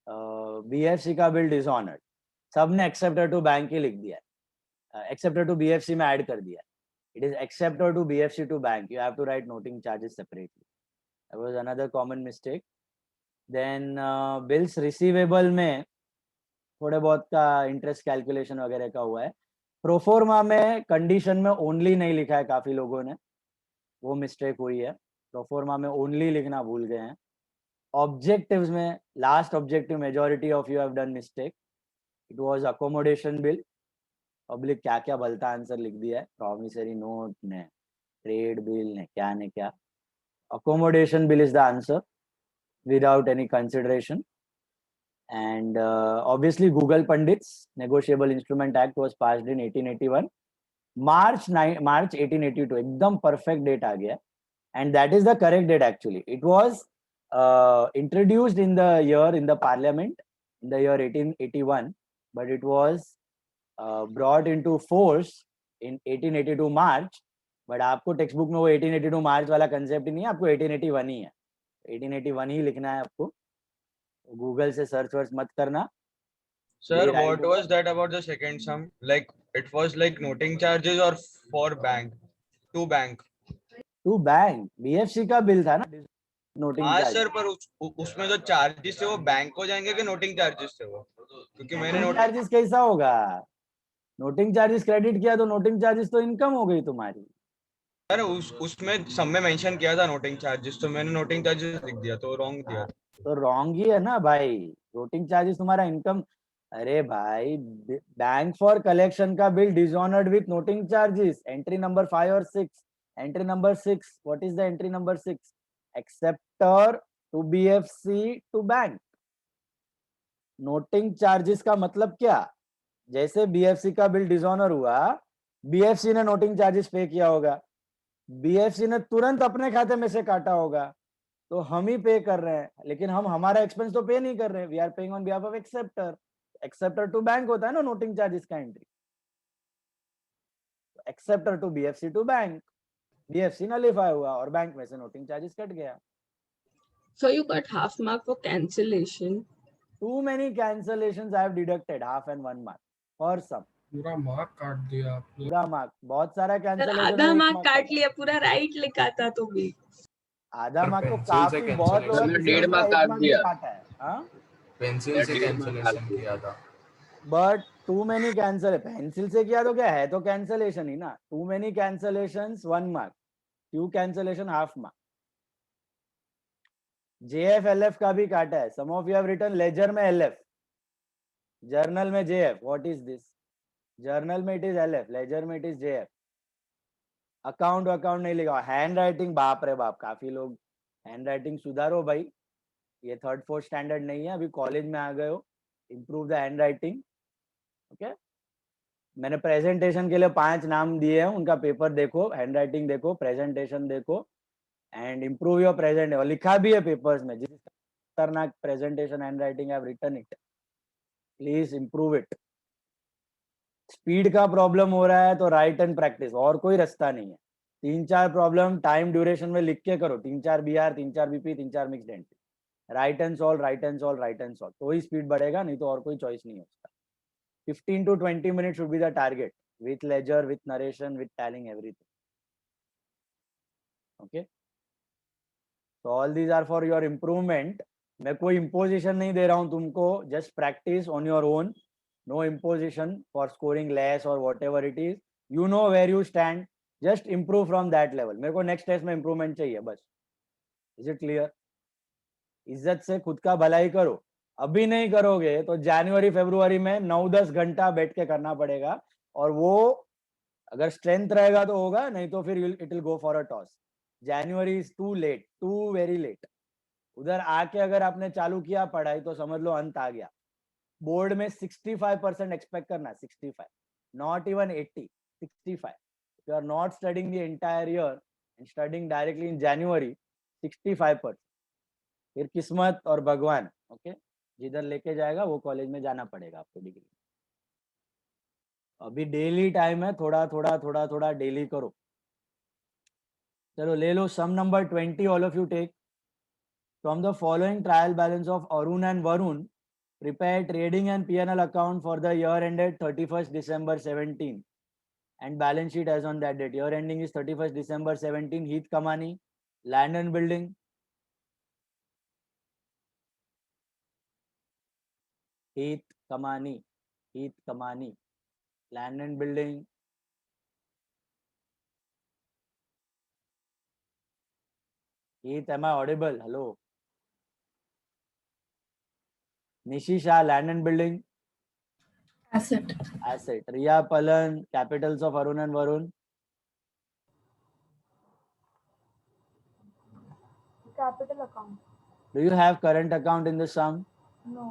बीएफसी का बिल डिसऑनर्ड, सबने एक्सेप्टर टू बैंक ही लिख दिया है. एक्सेप्टर टू बीएफसी में ऐड कर दिया है. It is acceptor to BFC to bank. You have to write noting charges separately. That was another common mistake. Then bills receivable में थोड़े बहुत का इंटरेस्ट कैलकुलेशन वगैरह का हुआ है. प्रोफोर्मा में कंडीशन में ओनली नहीं लिखा है काफी लोगों ने, वो मिस्टेक हुई है. प्रोफोर्मा में ओनली लिखना भूल गए हैं. ऑब्जेक्टिव्स में last objective majority of you have done mistake. It was accommodation bill. Public क्या क्या भलता आंसर लिख दिया है. प्रॉमिसरी नोट ने, ट्रेड बिल ने, क्या ने क्या. Accommodation bill is the answer without any consideration. And obviously Google Pandit's Negotiable Instrument Act was passed in 1881. March 1882 एकदम perfect date आ गया. And that is the correct date actually. It was introduced in the parliament in the year 1881, but it was brought into force in 1882 March. But आपको text book में वो 1882 मार्च वाला concept ही नहीं है, आपको 1881 ही है. 1881 ही लिखना है आपको. गूगल से सर्च वर्च मत करना. Sir, Wait, I what don't- was that about the second sum? Like it was like noting charges or for bank? To bank. To bank, BFC का बिल था ना, नोटिंग हाँ चार्ज। सर, पर उसमें जो चार्जेस थे वो बैंक को जाएंगे कि नोटिंग चार्जेस थे वो? क्योंकि मैंने नोटिंग नोट चार्जेस कैसा होगा? नोटिंग चार्जेस क्रेडिट किया तो नोटिंग चार्जेस तो इनकम हो गई तुम्हारी। सर उसमें सब में मेंशन किया था नोटिंग चार्जेस, तो मैंने नोटिंग चार्जेस लिख दिया तो रॉन्ग दिया। तो रॉन्ग ही है ना भाई, नोटिंग चार्जेस तुम्हारा इनकम। अरे भाई, बैंक फॉर कलेक्शन का bill dishonoured with noting charges, entry number 5 और 6। Entry number 6, what is the entry number 6? Acceptor to BFC to bank. Noting charges का मतलब क्या? जैसे बीएफसी का बिल डिसऑनर हुआ, बीएफसी ने नोटिंग चार्जेस पे किया होगा, बीएफसी ने तुरंत अपने खाते में से काटा होगा, तो हम ही पे कर रहे हैं, लेकिन हम हमारा एक्सपेंस तो पे नहीं कर रहे हैं। We are paying on behalf of acceptor. Acceptor to bank होता है ना नोटिंग चार्जेस का entry. Acceptor to BFC to bank, BFC nullify हुआ और बैंक में से नोटिंग चार्जेस कट गया। So you got half mark for cancellation. Too many cancellations I have deducted half and 1 mark for some. पूरा mark काट दिया आपने। पूरा मार्क, बहुत सारा सर कैंसिलेशन। आधा मार्क काट लिया, पूरा राइट लिखा था तो भी। आधा मार्क तो पेंसिल से काफी बहुत होगा, हमने किसी 1.5 का मार्क 1 काट मार्क भी दिया। काटा है। हाँ, पेंसिल से 1.5 मार्क काट कैंसिलेशन दिया। किया था। But too many cancel, pencil से किया तो क्या है, तो कैंसलेशन ही ना। Too many cancellations 1 mark, few cancellation half mark. JF LF का भी काटा है। Some of you have written ledger में एलएफ, जर्नल में JF. What is this? Journal में इट इज एलएफ, लेजर में इट इज जेएफ। अकाउंट नहीं लिखा। हैंड राइटिंग, बाप रे बाप, काफी लोग हैंड राइटिंग सुधारो भाई। ये 3rd 4th स्टैंडर्ड नहीं है, अभी कॉलेज में आ गए हो। Improve the handwriting. Okay, मैंने प्रेजेंटेशन के लिए 5 नाम दिए हैं, उनका पेपर देखो, हैंड राइटिंग देखो, प्रेजेंटेशन देखो एंड इम्प्रूव योर प्रेजेंट। और लिखा भी है पेपर्स में, जिस खतरनाक presentation handwriting I have written it, please improve it. Speed का प्रॉब्लम हो रहा है तो राइट एंड प्रैक्टिस, और कोई रास्ता नहीं है। 3-4 प्रॉब्लम टाइम ड्यूरेशन में लिख के करो, 3-4 BR, 3-4 BP, 3-4 mixed entry, write and solve, write and solve, write and solve, तो ही स्पीड बढ़ेगा, नहीं तो और कोई चॉइस नहीं है उसका। 15 to 20 minutes should be the target, with ledger, with narration, with telling everything. Okay, so all these are for your improvement. मैं कोई imposition नहीं दे रहा हूँ तुमको, just practice on your own. No imposition for scoring less or whatever it is. You know where you stand. Just improve from that level. मेरे को next test में improvement चाहिए बस. Is it clear? इज्जत से खुद का भलाई करो। अभी नहीं करोगे तो जनवरी फरवरी में 9-10 घंटा बैठ के करना पड़ेगा, और वो अगर स्ट्रेंथ रहेगा तो होगा, नहीं तो फिर it will go for a toss. January is too late, too very late. उधर आके अगर आपने चालू किया पढ़ाई तो समझ लो अंत आ गया। बोर्ड में 65% एक्सपेक्ट करना, 65, not even 80, 65। You are not studying the entire year and studying directly in January, 65%। फिर किस्मत और भगवान, ओके, जिधर लेके जाएगा वो कॉलेज में जाना पड़ेगा आपको डिग्री। अभी डेली टाइम है, थोड़ा डेली करो। चलो ले लो some number 20, all of you take. From the following trial balance of Arun and Varun, prepare trading and P&L account for the year ended 31st December 17 and balance sheet as on that date. Year ending is 31st December 17. Heath Kamani, land and building. Heath Kamani, land and building. Heath, am I audible? Hello. Nishisha, land and building. Asset. Riya Palan, capitals of Arun and Varun. Capital account. Do you have current account in the sum? No.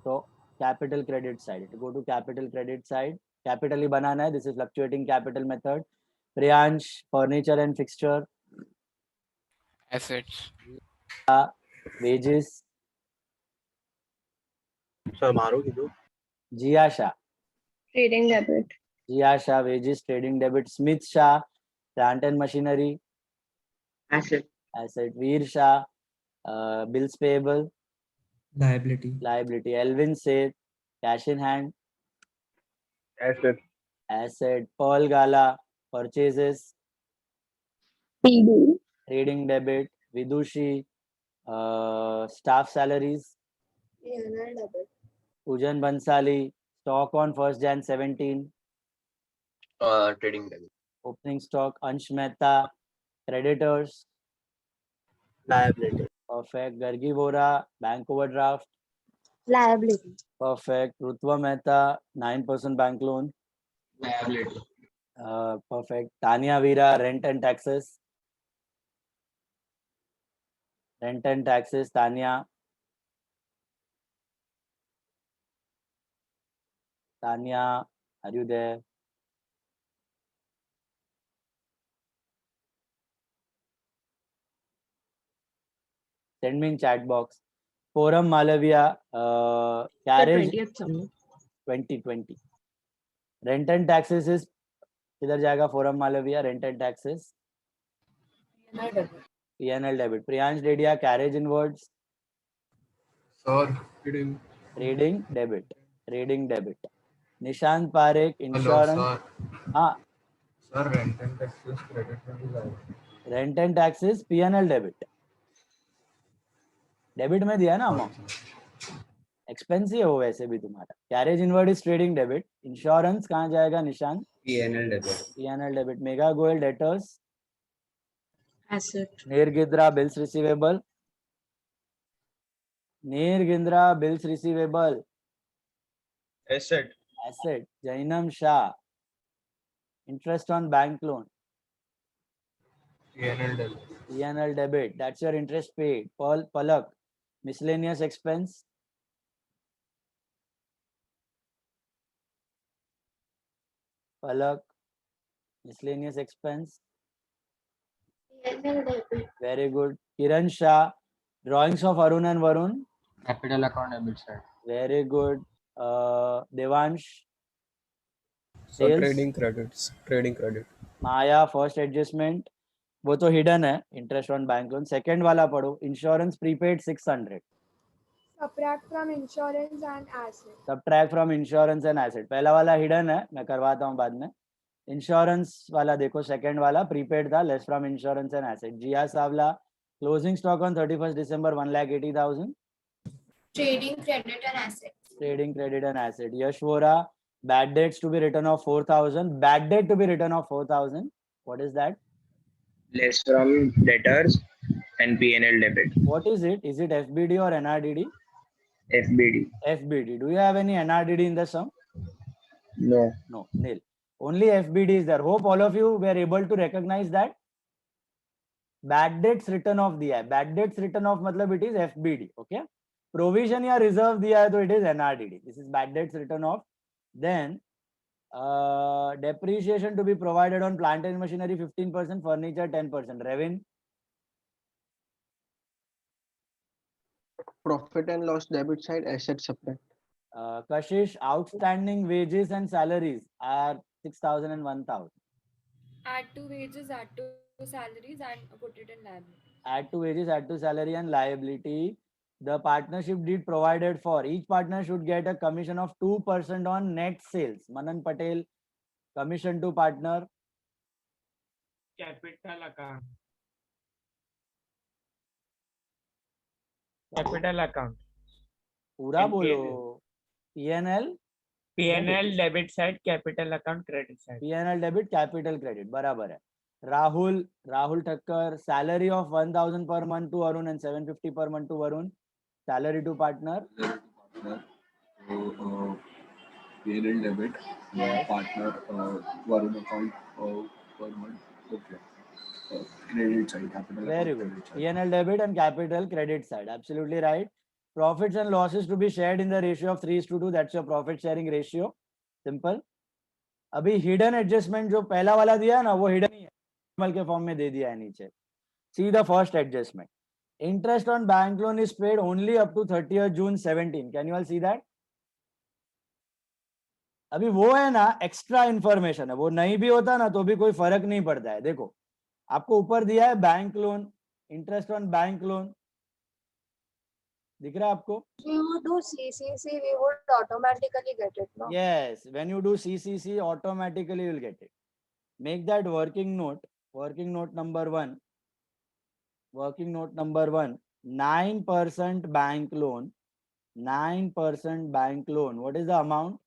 So capital credit side. Go to capital credit side. Capital ही बनाना है. This is fluctuating capital method. Priyansh, furniture and fixture. assets, Wages. Sir मारो की दो। Jia Shah. Trading debit. Jia Shah, wages, trading debit. Smith Shah, plant and machinery. Asset. Veer Shah, bills payable. Liability. Elvin Seth, cash in hand, Asset. asset. Pearl Gala, purchases, PD. trading debit. Vidushi, staff salaries. P&L debit. Pujan Bansali, stock on 1st Jan 17, Trading debit. opening stock. Ansh Mehta, creditors. Liability. Perfect. Gargi Vora, bank overdraft. Liability. Perfect. Rutva Mehta, 9% bank loan. Liability. Perfect. Tanya Veera, rent and taxes. Rent and taxes, Tanya. Tanya, are you there? Send me in chat box. Forum Malavia, The carriage 20th summer. 2020. Rent and taxes is किधर जाएगा Forum Malavia, rent and taxes. P&L debit. P&L debit. Priyansh Dedia, carriage inwards. Sir, trading. Trading debit. Trading debit. Nishant Parekh, Hello, insurance. sir. हाँ, Sir, rent and taxes credit में भी rent and taxes, P&L debit. Debit में दिया है ना amount, expense ही है वो वैसे भी तुम्हारा. Carriage inward is trading debit. Insurance कहाँ जाएगा Nishant? P&L debit. P&L debit. Mega gold debtors. Asset. Nirgindra bills receivable. Nirgindra bills receivable. Asset. Asset. Jainam Shah, interest on bank loan. P&L debit. P&L debit. That's your interest paid. Paul Palak, miscellaneous expense. Palak, miscellaneous expense. P&L debit. Very good. Kiran Shah, drawings of Arun and Varun. Capital account debit side. Very good. Devansh, So Sales. trading credits. Trading credit. Maya, first adjustment. वो तो hidden है, interest on bank loan. Second वाला पढ़ो. Insurance prepaid 600. Subtract from insurance and asset. Subtract from insurance and asset. पहला वाला hidden है, मैं करवाता हूँ बाद में. इंश्योरेंस वाला देखो, सेकंड वाला प्रीपेड था, less from insurance and asset. Jiya Sawla, closing stock on 31st December 1,80,000. Trading credit and assets. Trading credit and asset. Yash Vora, bad debts to be written off 4,000. Bad debt to be written off 4,000. What is that? Less from debtors and P&L debit. What is it? Is it FBD or NRDD? FBD. FBD. Do you have any NRDD in the sum? No. No, nil. Only FBD is there. Hope all of you were able to recognize that. Bad debts written off दिया है. Bad debts written off मतलब it is FBD. Okay. Provision या reserve दिया है तो it is NRDD. This is bad debts written off. Then depreciation to be provided on plant and machinery 15%, furniture 10%. Revenue. Profit and loss debit side, asset subtract. Kashish, outstanding wages and salaries are 6,000 and 1,000. Add to wages, add to salaries, and put it in liability. Add to wages, add to salary and liability. The partnership deed provided for. Each partner should get a commission of 2% on net sales. Manan Patel, commission to partner. Capital account. Capital account. पूरा NPL. बोलो. P&L. P&L debit side, capital account credit side. P&L debit, capital credit. बराबर है. Rahul Thakkar, salary of 1,000 per month to Arun and 750 per month to Varun. Salary to partner. P&L debit. Yes. Partner Varun account per month. Okay. Credit side, capital. Very good. P&L debit and capital credit side. Absolutely right. Profits and losses to be shared in the ratio of 3:2. That's your profit sharing ratio. Simple. अभी hidden adjustment जो पहला वाला दिया है ना, वो hidden ही है. Normal के form में दे दिया है नीचे. See the first adjustment. Interest on bank loan is paid only up to 30th June 17. Can you all see that? अभी वो है ना, एक्स्ट्रा इंफॉर्मेशन है. वो नहीं भी होता ना तो भी कोई फर्क नहीं पड़ता है. देखो, आपको ऊपर दिया है bank loan, interest on bank loan. दिख रहा है आपको? You do CCC, we would automatically get it, no? Yes, when you do CCC, automatically you will get it. Make that working note. Working note number one. Working note number one. 9% bank loan. 9% bank loan. What is the amount?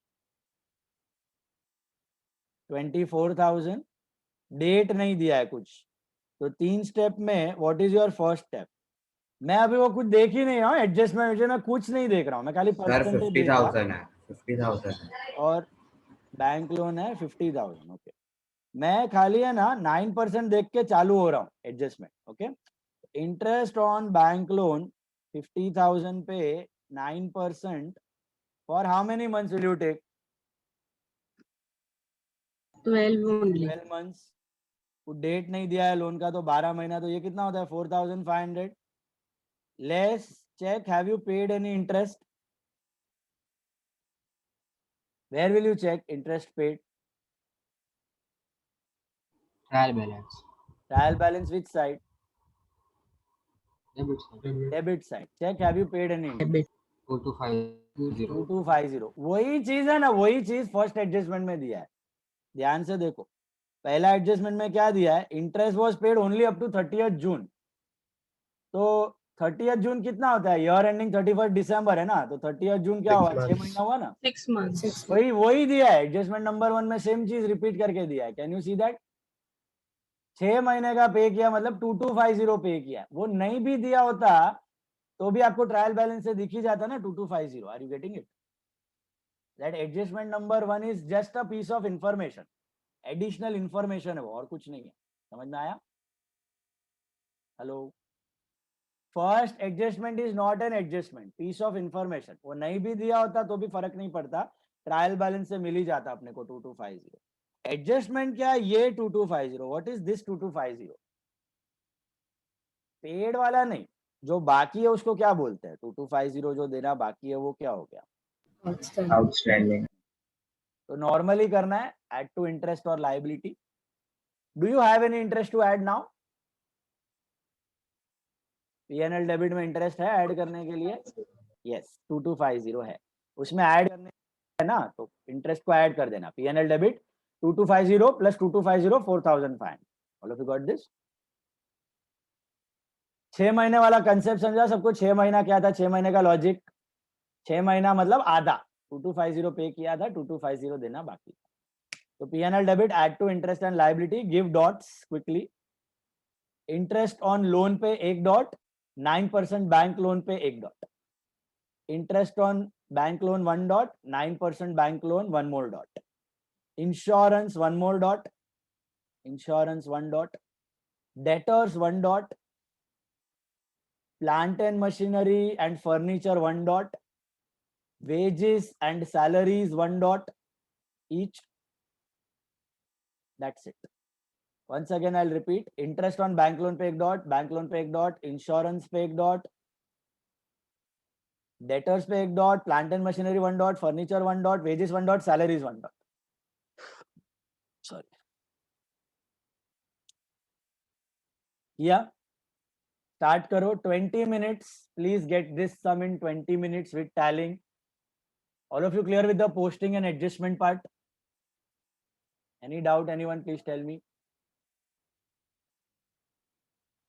24,000. Date नहीं दिया है कुछ, तो 3 step में what is your first step? मैं अभी वो कुछ देख ही नहीं रहा हूँ, एडजस्टमेंट मैं कुछ नहीं देख रहा हूँ, मैं खाली सर परसेंटेज देख रहा हूँ। 50,000 है, 50,000 है। और बैंक लोन है 50,000। ओके, मैं खाली है ना 9% देख के चालू हो रहा हूँ adjustment. Okay, interest on bank loan 50,000 पे 9% for how many months will you take? 12 only. 12 months. Date नहीं दिया है लोन का तो 12 महीना, तो ये कितना होता है? 4,500 less check. Have you paid any interest? Where will you check interest paid? Trial balance. Trial balance which side? Debit side. Debit side. Check have you paid any interest? Debit. 2250. 2250। वही चीज है ना, वही चीज फर्स्ट एडजस्टमेंट में दिया है। ध्यान से देखो, पहला एडजस्टमेंट में क्या दिया है? Interest was paid only up to 30th June. तो 30th जून कितना होता है? ईयर एंडिंग 31st दिसंबर है ना, तो 30th जून क्या हुआ? 6 महीना हुआ ना। 6 months. वही दिया है एडजस्टमेंट नंबर 1 में, सेम चीज रिपीट करके दिया है। Can you see that? 6 महीने का पे किया मतलब 2250 पे किया। वो नहीं भी दिया होता तो भी आपको ट्रायल बैलेंस से दिख ही जाता ना 2250। Are you getting it? That adjustment number 1 is just a piece of information, additional information है वो, और कुछ नहीं है। समझ में आया? Hello? First adjustment is not an adjustment, piece of information. वो नहीं भी दिया होता तो भी फर्क नहीं पड़ता, ट्रायल बैलेंस से मिल ही जाता अपने को 2250। एडजस्टमेंट क्या है? ये 2250। What is this 2250? पेड वाला नहीं, जो बाकी है उसको क्या बोलते हैं? 2250 जो देना बाकी है वो क्या हो गया? Outstanding. तो नॉर्मली करना है ऐड टू इंटरेस्ट और liability. Do you have any interest to add now? PNL debit में इंटरेस्ट है ऐड करने के लिए? यस, 2250 है, उसमें ऐड करने है ना, तो इंटरेस्ट को ऐड कर देना। PNL debit 2250 plus 2250 4500। All of you got this? 6 महीने वाला कंसेप्ट समझा सबको? 6 महीना क्या था? 6 महीने का लॉजिक, 6 महीना मतलब आधा। 2250 पे किया था, 2250 देना बाकी। तो PNL debit add to interest and liability, give dots quickly. Interest on loan पे 1 डॉट, 9% बैंक लोन पे 1 dot. Interest on bank loan 1 dot, 9% bank loan 1 more dot. Insurance 1 more dot, insurance 1 dot. Debtors 1 dot. Plant and machinery and furniture 1 dot. Wages and salaries 1 dot each. That's it. Once again I'll repeat, interest on bank loan पे 1 dot, bank loan पे 1 dot, insurance पे 1 dot, debtors पे 1 dot, plant and machinery 1 dot, furniture 1 dot, wages 1 dot, salaries 1 dot. Sorry, या start करो। 20 minutes, please get this sum in 20 minutes with tallying. All of you clear with the posting and adjustment part? Any doubt anyone? Please tell me.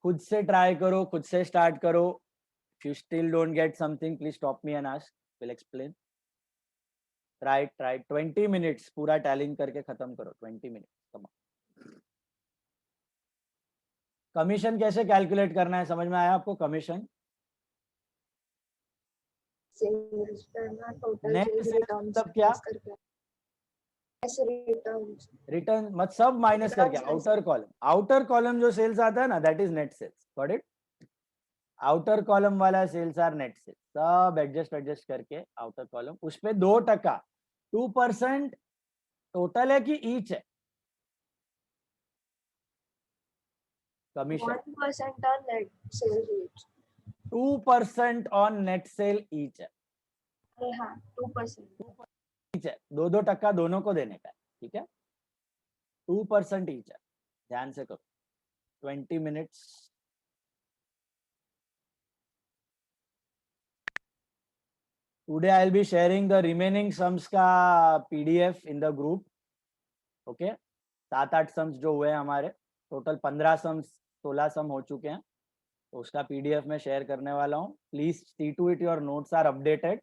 खुद से try करो, खुद से start करो। If you still don't get something, please stop me and ask. We'll explain. Try 20 minutes पूरा टैलिंग करके खत्म करो। 20 minutes, come on. कमीशन कैसे कैलकुलेट करना है समझ में आया आपको? कमीशन नेट सेल्स मतलब क्या? रिटर्न मत सब माइनस करके आउटर कॉलम जो सेल्स आता है ना, that is net sales. Got it? Outer column वाला सेल्स आर नेट सेल्स। सब एडजस्ट करके आउटर कॉलम, उस पे 2%, 2% टोटल है कि ईच है? Commission 1% on net sales each. 2% on net sale each है। हाँ, 2%. ईच है, 2% दोनों को देने का है, ठीक है? 2% ईच है। ध्यान से करो। 20 minutes Today I'll be sharing the remaining sums का PDF in the group. Okay, 7-8 sums जो हुए हमारे, टोटल 15 sums 16 सम हो चुके हैं, तो उसका PDF में शेयर करने वाला हूँ. Please see to it your notes are updated,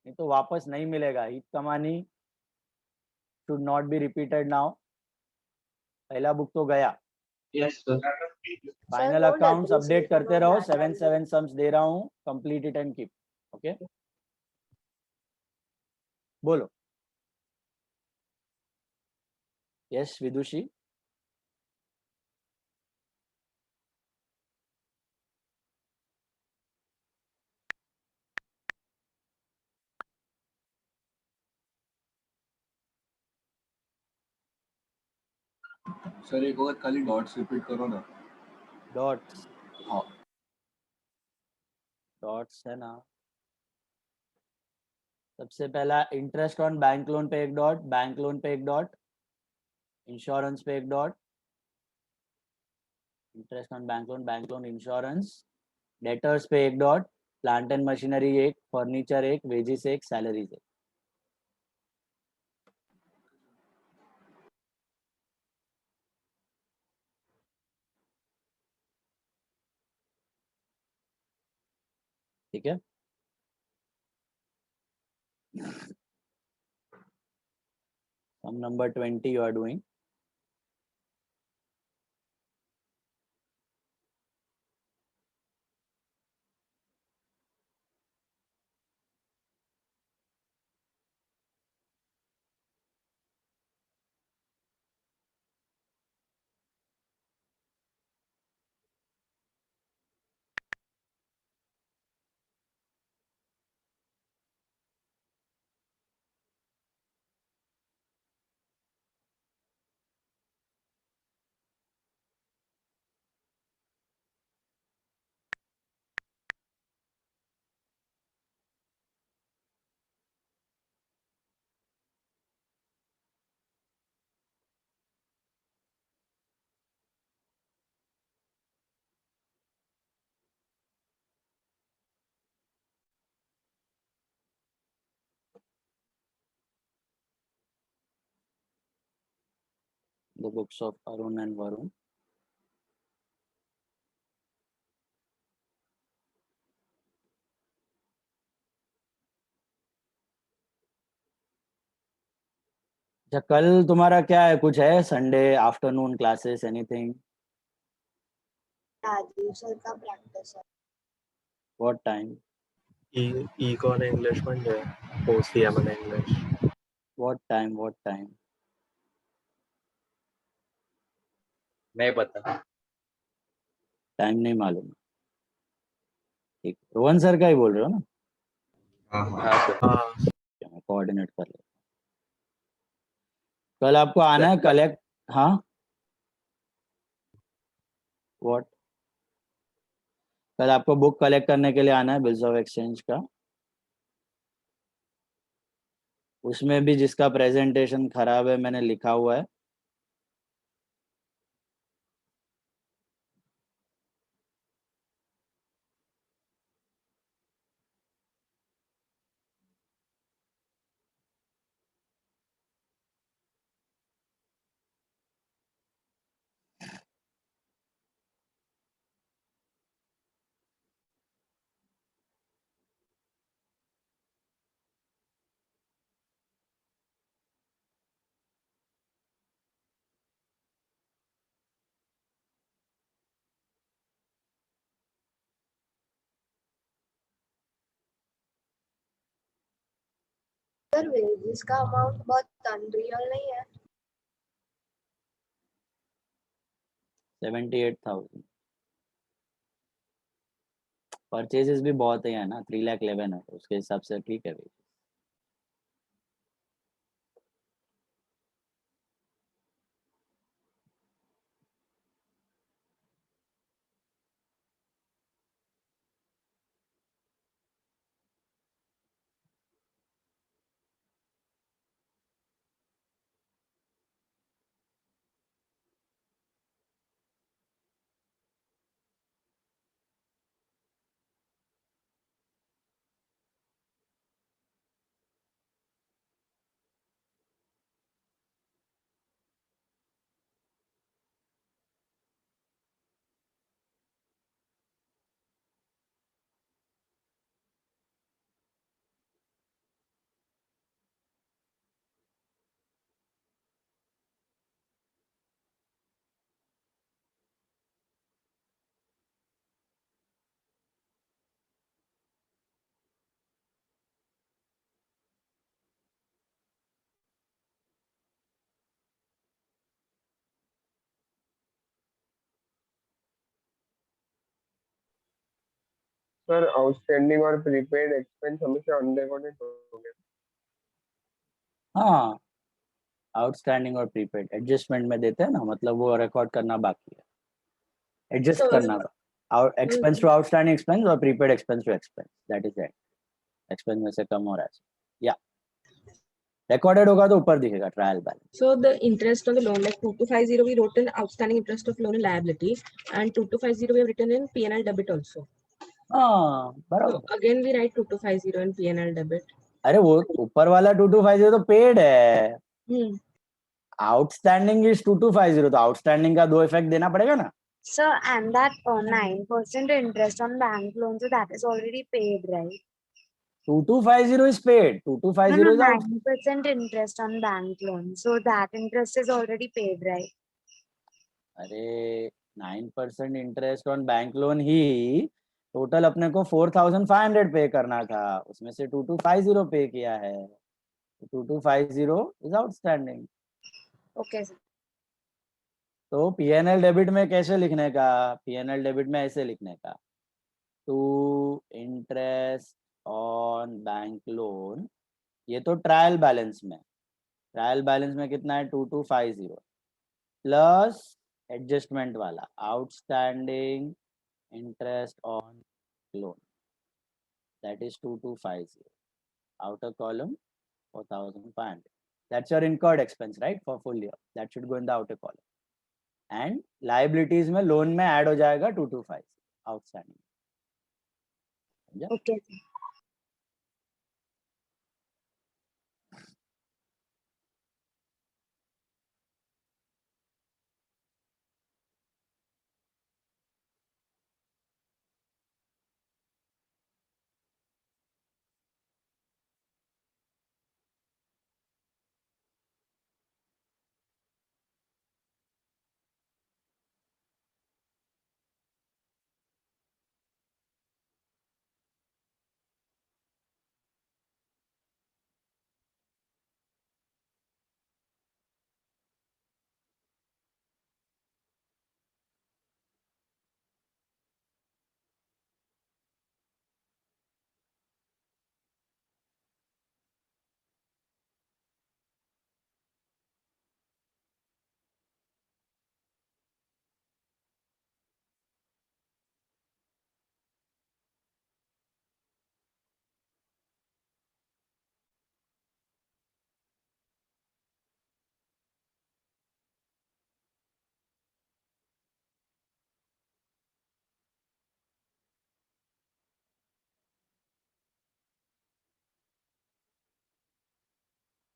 नहीं तो वापस नहीं मिलेगा. ईद कमानी should not be repeated now. पहला बुक तो गया. Yes, sir. Final accounts update करते रहो. 7 सम्स दे रहा हूँ. Complete it and keep. Okay, बोलो. यस विदुषी. सर एक वक्त खाली डॉट्स रिपीट करो ना. डॉट्स. हाँ. डॉट्स है ना. सबसे पहला इंटरेस्ट ऑन बैंक लोन पे एक डॉट, बैंक लोन पे एक डॉट, इंश्योरेंस पे एक dot, interest on bank loan insurance, debtors पे एक डॉट, प्लांट एंड मशीनरी एक, फर्नीचर एक, वेजेस एक, सैलरीज एक. ठीक है. Some number 20 you are doing. The books of Arun and Varun. अच्छा, कल तुम्हारा क्या है, कुछ है Sunday afternoon classes anything? Rajiv sir का प्रैक्टिस है. What time? Econ English म्हणजे OCM English. What time? What time? नहीं पता. टाइम नहीं मालूम. ठीक, रोहन सर का ही बोल रहे हो ना? हाँ सर. मैं कोऑर्डिनेट कर लेता. कल आपको आना है कलेक्ट. हाँ, व्हाट? कल आपको बुक कलेक्ट करने के लिए आना है बिल्स ऑफ एक्सचेंज का. उसमें भी जिसका प्रेजेंटेशन खराब है मैंने लिखा हुआ है. सर वेजेस का अमाउंट बहुत अनरियल नहीं है. 78,000. परचेजेस भी बहुत है ना, 3,11,000 है, तो उसके हिसाब से ठीक है भाई. सर आउटस्टैंडिंग और प्रीपेड एक्सपेंस हमेशा अनरिकॉर्डेड हो गया। हाँ, आउटस्टैंडिंग और प्रीपेड एडजस्टमेंट में देते हैं ना, मतलब वो रिकॉर्ड करना बाकी है, एडजस्ट करना और एक्सपेंस टू आउटस्टैंडिंग एक्सपेंस और prepaid expense to expense, that is it. Expense में से कम हो रहा है या रिकॉर्डेड होगा तो ऊपर दिखेगा trial balance. So the interest on the loan, like 2250, we wrote in outstanding interest of loan and liability, and 2250 we have written in P&L debit also. हाँ बराबर। So again we write 2250 in P&L debit. अरे वो ऊपर वाला 2250 तो paid है, outstanding is 2250, तो outstanding का दो इफेक्ट देना पड़ेगा ना। Sir, and that 9% interest on bank loan, so that is already paid, right? 2250 is paid. 2250 is out. 9% interest on bank loan, so that interest is already paid, right? अरे 9% interest on bank loan he total अपने को 4500 पे करना था, उसमें से 2250 पे किया है, 2250 इज आउटस्टैंडिंग। Okay, sir. तो पीएनएल डेबिट में कैसे लिखने का, पीएनएल डेबिट में ऐसे लिखने का, to interest on bank loan, ये तो ट्रायल बैलेंस में, ट्रायल बैलेंस में कितना है 2250 प्लस एडजस्टमेंट वाला outstanding interest on loan, that is 2250, outer column 4500, that's your incurred expense, right, for full year, that should go in the outer column, and liabilities में loan में add हो जाएगा 2250 outstanding। Okay.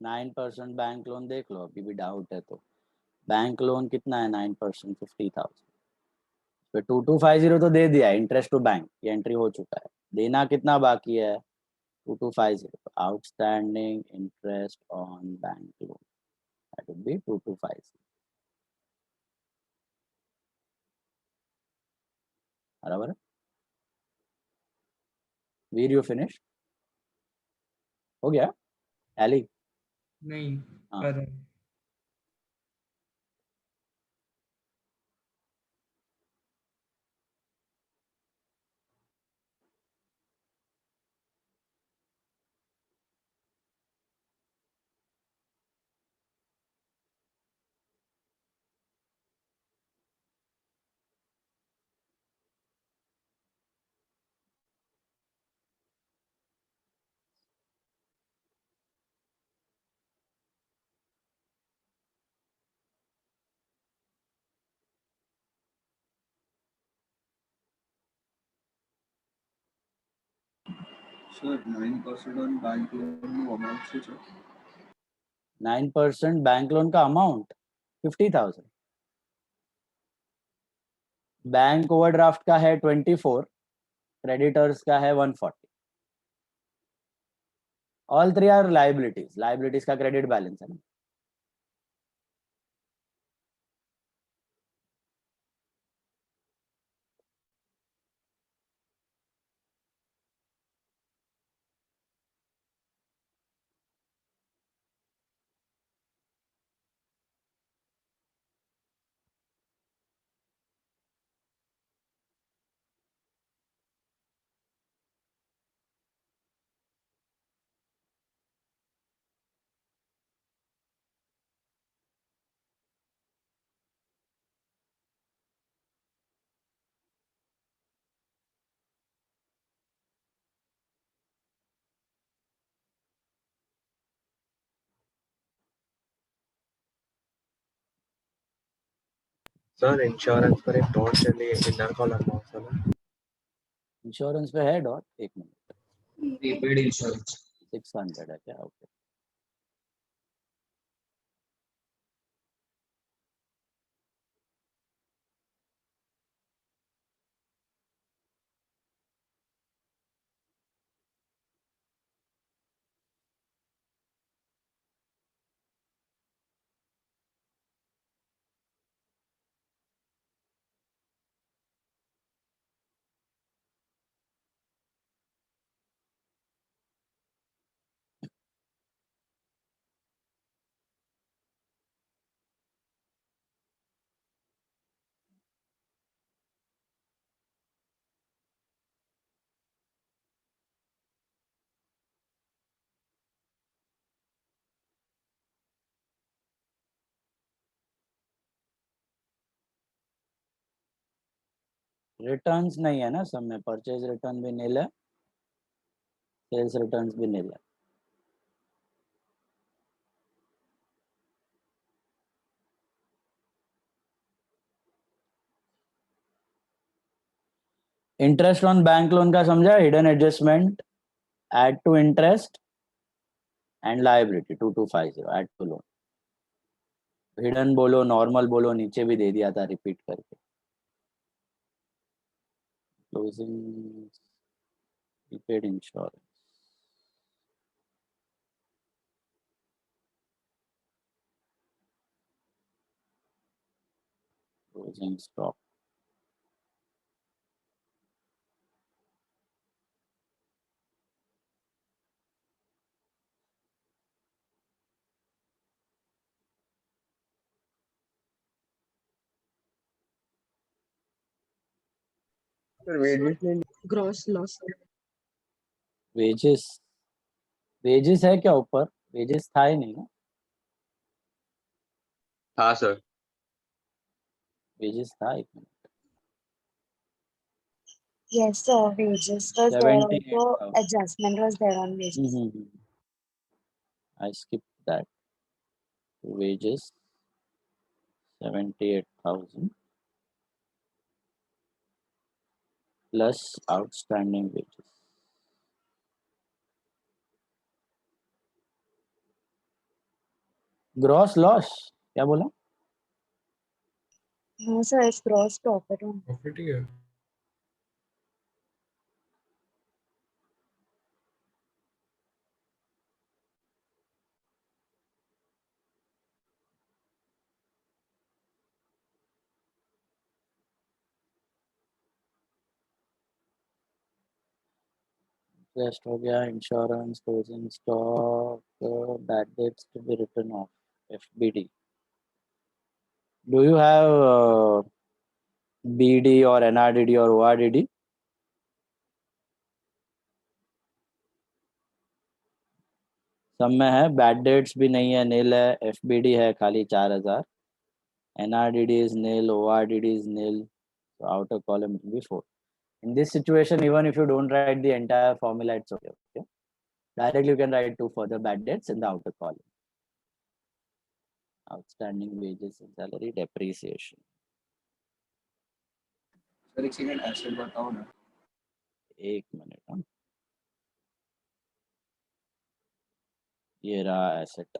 9% bank loan देख लो, अभी भी doubt है तो bank loan कितना है 9%, 50,000 पे 2250 तो दे दिया, इंटरेस्ट टू बैंक ये एंट्री हो चुका है, देना कितना बाकी है 2250, outstanding interest on bank loan, that would be 2250, बराबर है। वीर यू फिनिश हो गया टैली? नहीं हाँ। कर रहा हूँ। Sir, 9% on bank loan amount से sir? 9% बैंक लोन का अमाउंट 50,000, बैंक ओवरड्राफ्ट का है 24, क्रेडिटर्स का है 140, all three are liabilities, liabilities का क्रेडिट बैलेंस है ना। सर इंश्योरेंस पर एक डॉट चलिए इनर कॉलम बहुत सारा इंश्योरेंस पे है डॉट, एक मिनट, प्रीपेड इंश्योरेंस 600 है क्या? ओके, रिटर्न्स नहीं है ना सब में, परचेज रिटर्न भी नील है, सेल्स रिटर्न्स भी नील है। इंटरेस्ट ऑन बैंक लोन का समझा, hidden adjustment, add to interest and liability 2250 add to loan. Hidden बोलो, नॉर्मल बोलो, नीचे भी दे दिया था रिपीट करके। Closing prepaid insurance, closing stock, sir wages नहीं Gross loss. वेजेस, वेजेस है क्या ऊपर? वेजेस था ही नहीं ना, हाँ सर। वेजेस था, एक minute, Yes, sir. Wages was there 78,000. also. Adjustment was there on wages. I skipped that. Wages 78,000 plus outstanding wages. Gross loss क्या बोला? No, sir. It's gross profit only. Profit ही है रेस्ट हो गया, insurance, closing stock, bad debts to be written off, FBD. Do you have BD or NRDD or ORDD? सब में है, bad dates भी नहीं है, नील है, FBD है खाली 4000, NRDD is nil, ORDD is nil, so outer column will be 4. In this situation, even if you don't write the entire formula, it's okay. Okay? Directly you can write 2 further bad debts in the outer column. Outstanding wages and salary, depreciation. Sir एक second asset बताओ ना। एक minute, हाँ, ये रहा asset.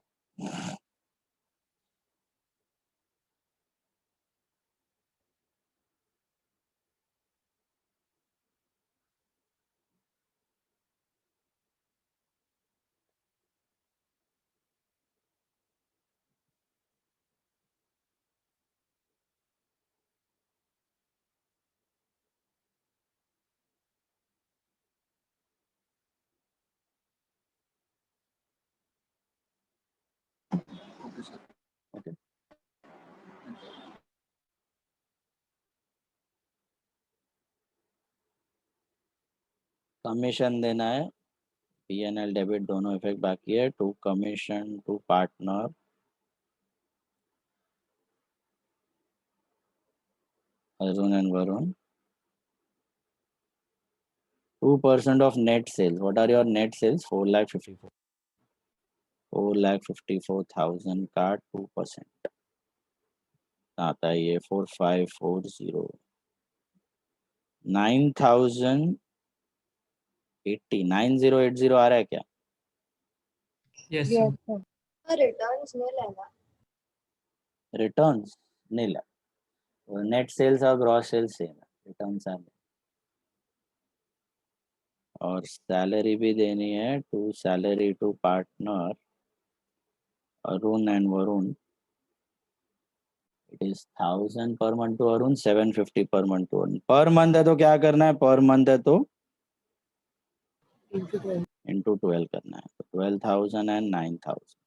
Okay sir. Okay, commission देना है, PNL डेबिट दोनों इफेक्ट बाकी है, to commission to partner Arjun and Varun. 2% of net sales. What are your net sales? 4,54,000 का 2%. आता है ये 4540 9080 9080 आ रहा है क्या? Yes, Yes, sir. sir. Returns nil है ना? रिटर्न्स नील है, नेट सेल्स और ग्रॉस सेल्स सेम है, रिटर्न्स आर और सैलरी भी देनी है to salary to partner Arun and Varun. It is 1000 per month to Arun, 750 per month to Arun. Per month है तो क्या करना है, पर मंथ है तो इंटू 12 करना है, तो 12,000 एंड 9,000.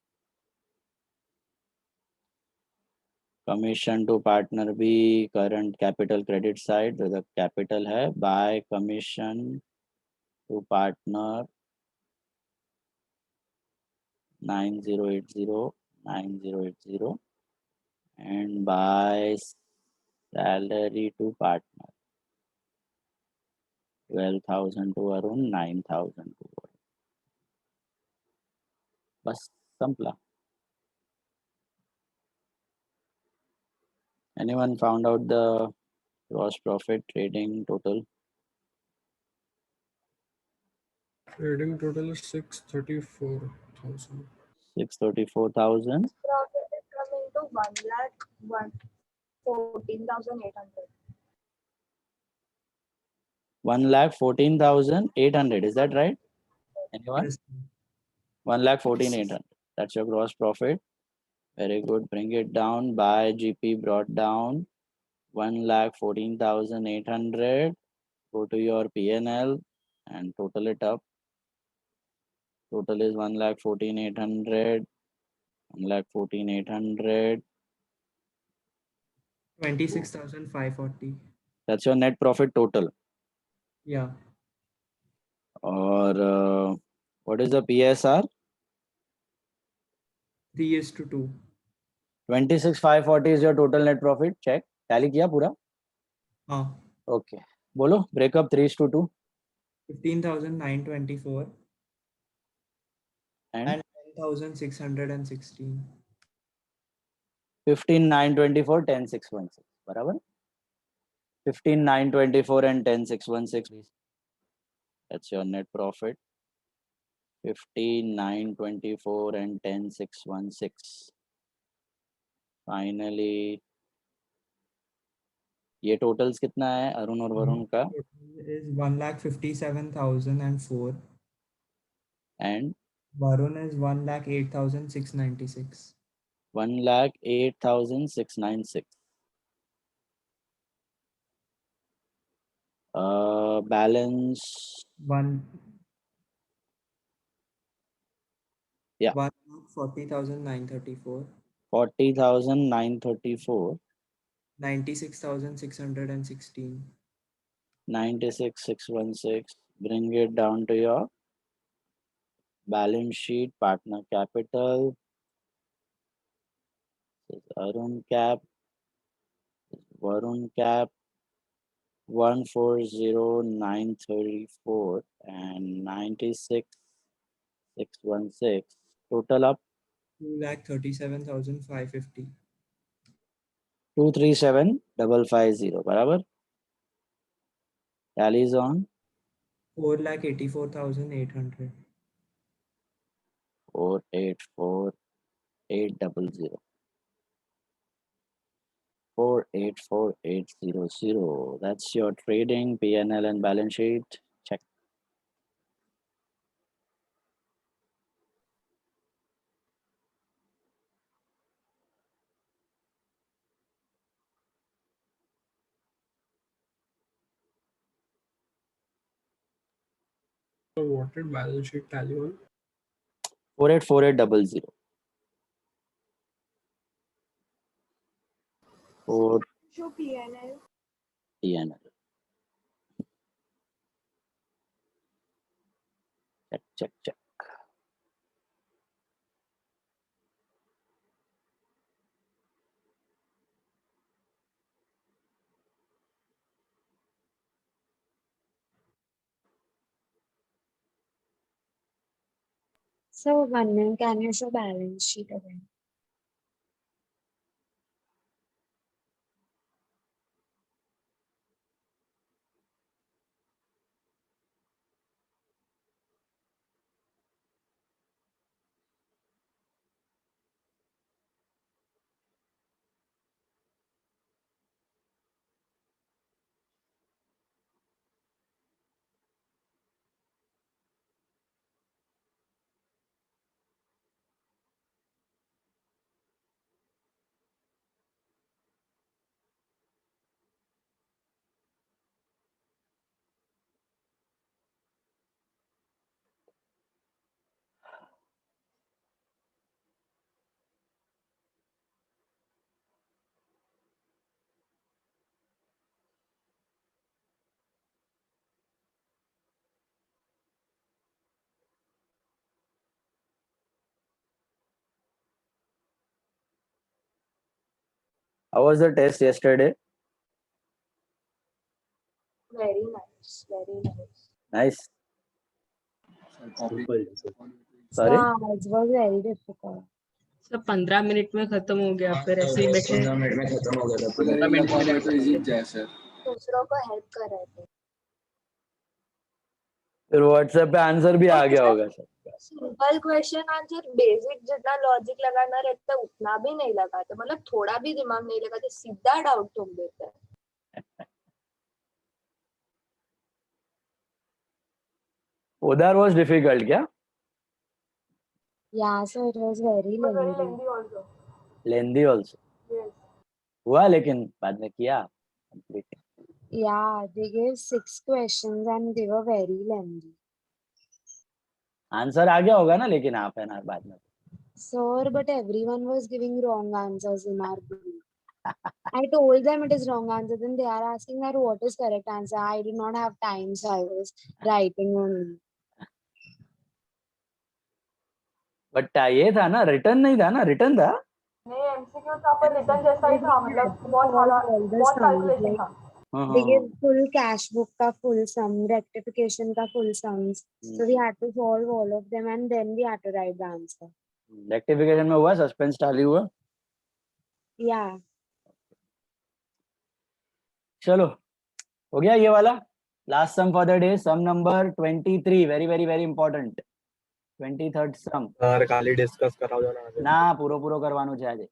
कमीशन टू पार्टनर भी करंट कैपिटल क्रेडिट साइड, तो कैपिटल है by commission to partner 9080 and by salary to partner 12,000 to Arun, 9,000 to Arun. बस संपला. Anyone found out the gross profit trading total? Trading total is 634,000. 634,000. Profit is coming to 1,14,800. 1,14,800. Is that right? Anyone? Yes. 1,14,800. That's your gross profit. Very good. Bring it down. By GP brought down 1,14,800. Go to your P&L and total it up. Total is 1,14,800. 1,14,800. 26,540. That's your net profit total. Yeah. Or what is the PSR? 3:2. 26,540 is your total net profit. Check. Tally किया पूरा? हाँ. Okay. बोलो. Breakup 3:2. 15,924 And 10,616. 15,924, 10,616. बराबर? 15,924 and 10,616. That's your net profit. 15,924 and 10,616. Finally, ये totals कितना है अरुण और वरुण का? Total is 1,57,004. And Varun is 1,08,696. 1,08,696. Balance. One. Yeah. 1,40,934. 40,934. 96,616. 96,616. Bring it down to your balance sheet. Partner capital. This is Arun cap. This is Varun cap. 140,934 and 96,616. Total up 2,37,550. 237,550. बराबर? Tally is on 4,84,800. 484,800. 484,800. That's your trading P&L and balance sheet. Check. So what did balance sheet tally on? 484,800. 4 Show P&L. P&L. Check. So, one minute, can you show balance sheet again? How was the test yesterday? Very nice, very nice. Nice. Simple. Sorry? It was very difficult. सब 15 minute में खत्म हो गया फिर ऐसे ही बैठे 15 minute में खत्म हो गया था। अगर 15 एक मिनट लगा के हुआ लिए है तो इजी जाए सर। दूसरों को हेल्प कर रहे थे। फिर व्हाट्सएप पे आंसर भी आ गया होगा sir. Simple question answer basic जितना लॉजिक लगाना रहता है उतना भी नहीं लगाते, मतलब थोड़ा भी दिमाग नहीं लगाते, सीधा डाउट ठोक देते हैं। Udar was difficult क्या? Yeah, so it was very lengthy. also. Lengthy also. Yes. हुआ लेकिन बाद में किया complete. Yeah, they gave 6 questions and they were very lengthy. Answer आ गया होगा ना लेकिन आप है ना बाद में. Sir, but everyone was giving wrong answers in our group. I told them it is wrong answer, then they are asking that what is correct answer. I did not have time, so I was writing only. But ये था ना return नहीं था ना return था. नहीं MCQ था पर रिटर्न जैसा ही था, मतलब बहुत कैलकुलेशन था. They gave full cash book का full sum, rectification का full sums. So we had to solve all of them and then we had to write the answer. Rectification में हुआ सस्पेंस टाली हुआ. Yeah. चलो हो गया ये वाला. Last sum for the day, sum number 23, very very very important. 23rd sum. Sir કાલી ડિસ્કસ કરાવજો ને આજે. ના પૂરો કરવાનું છે આજે.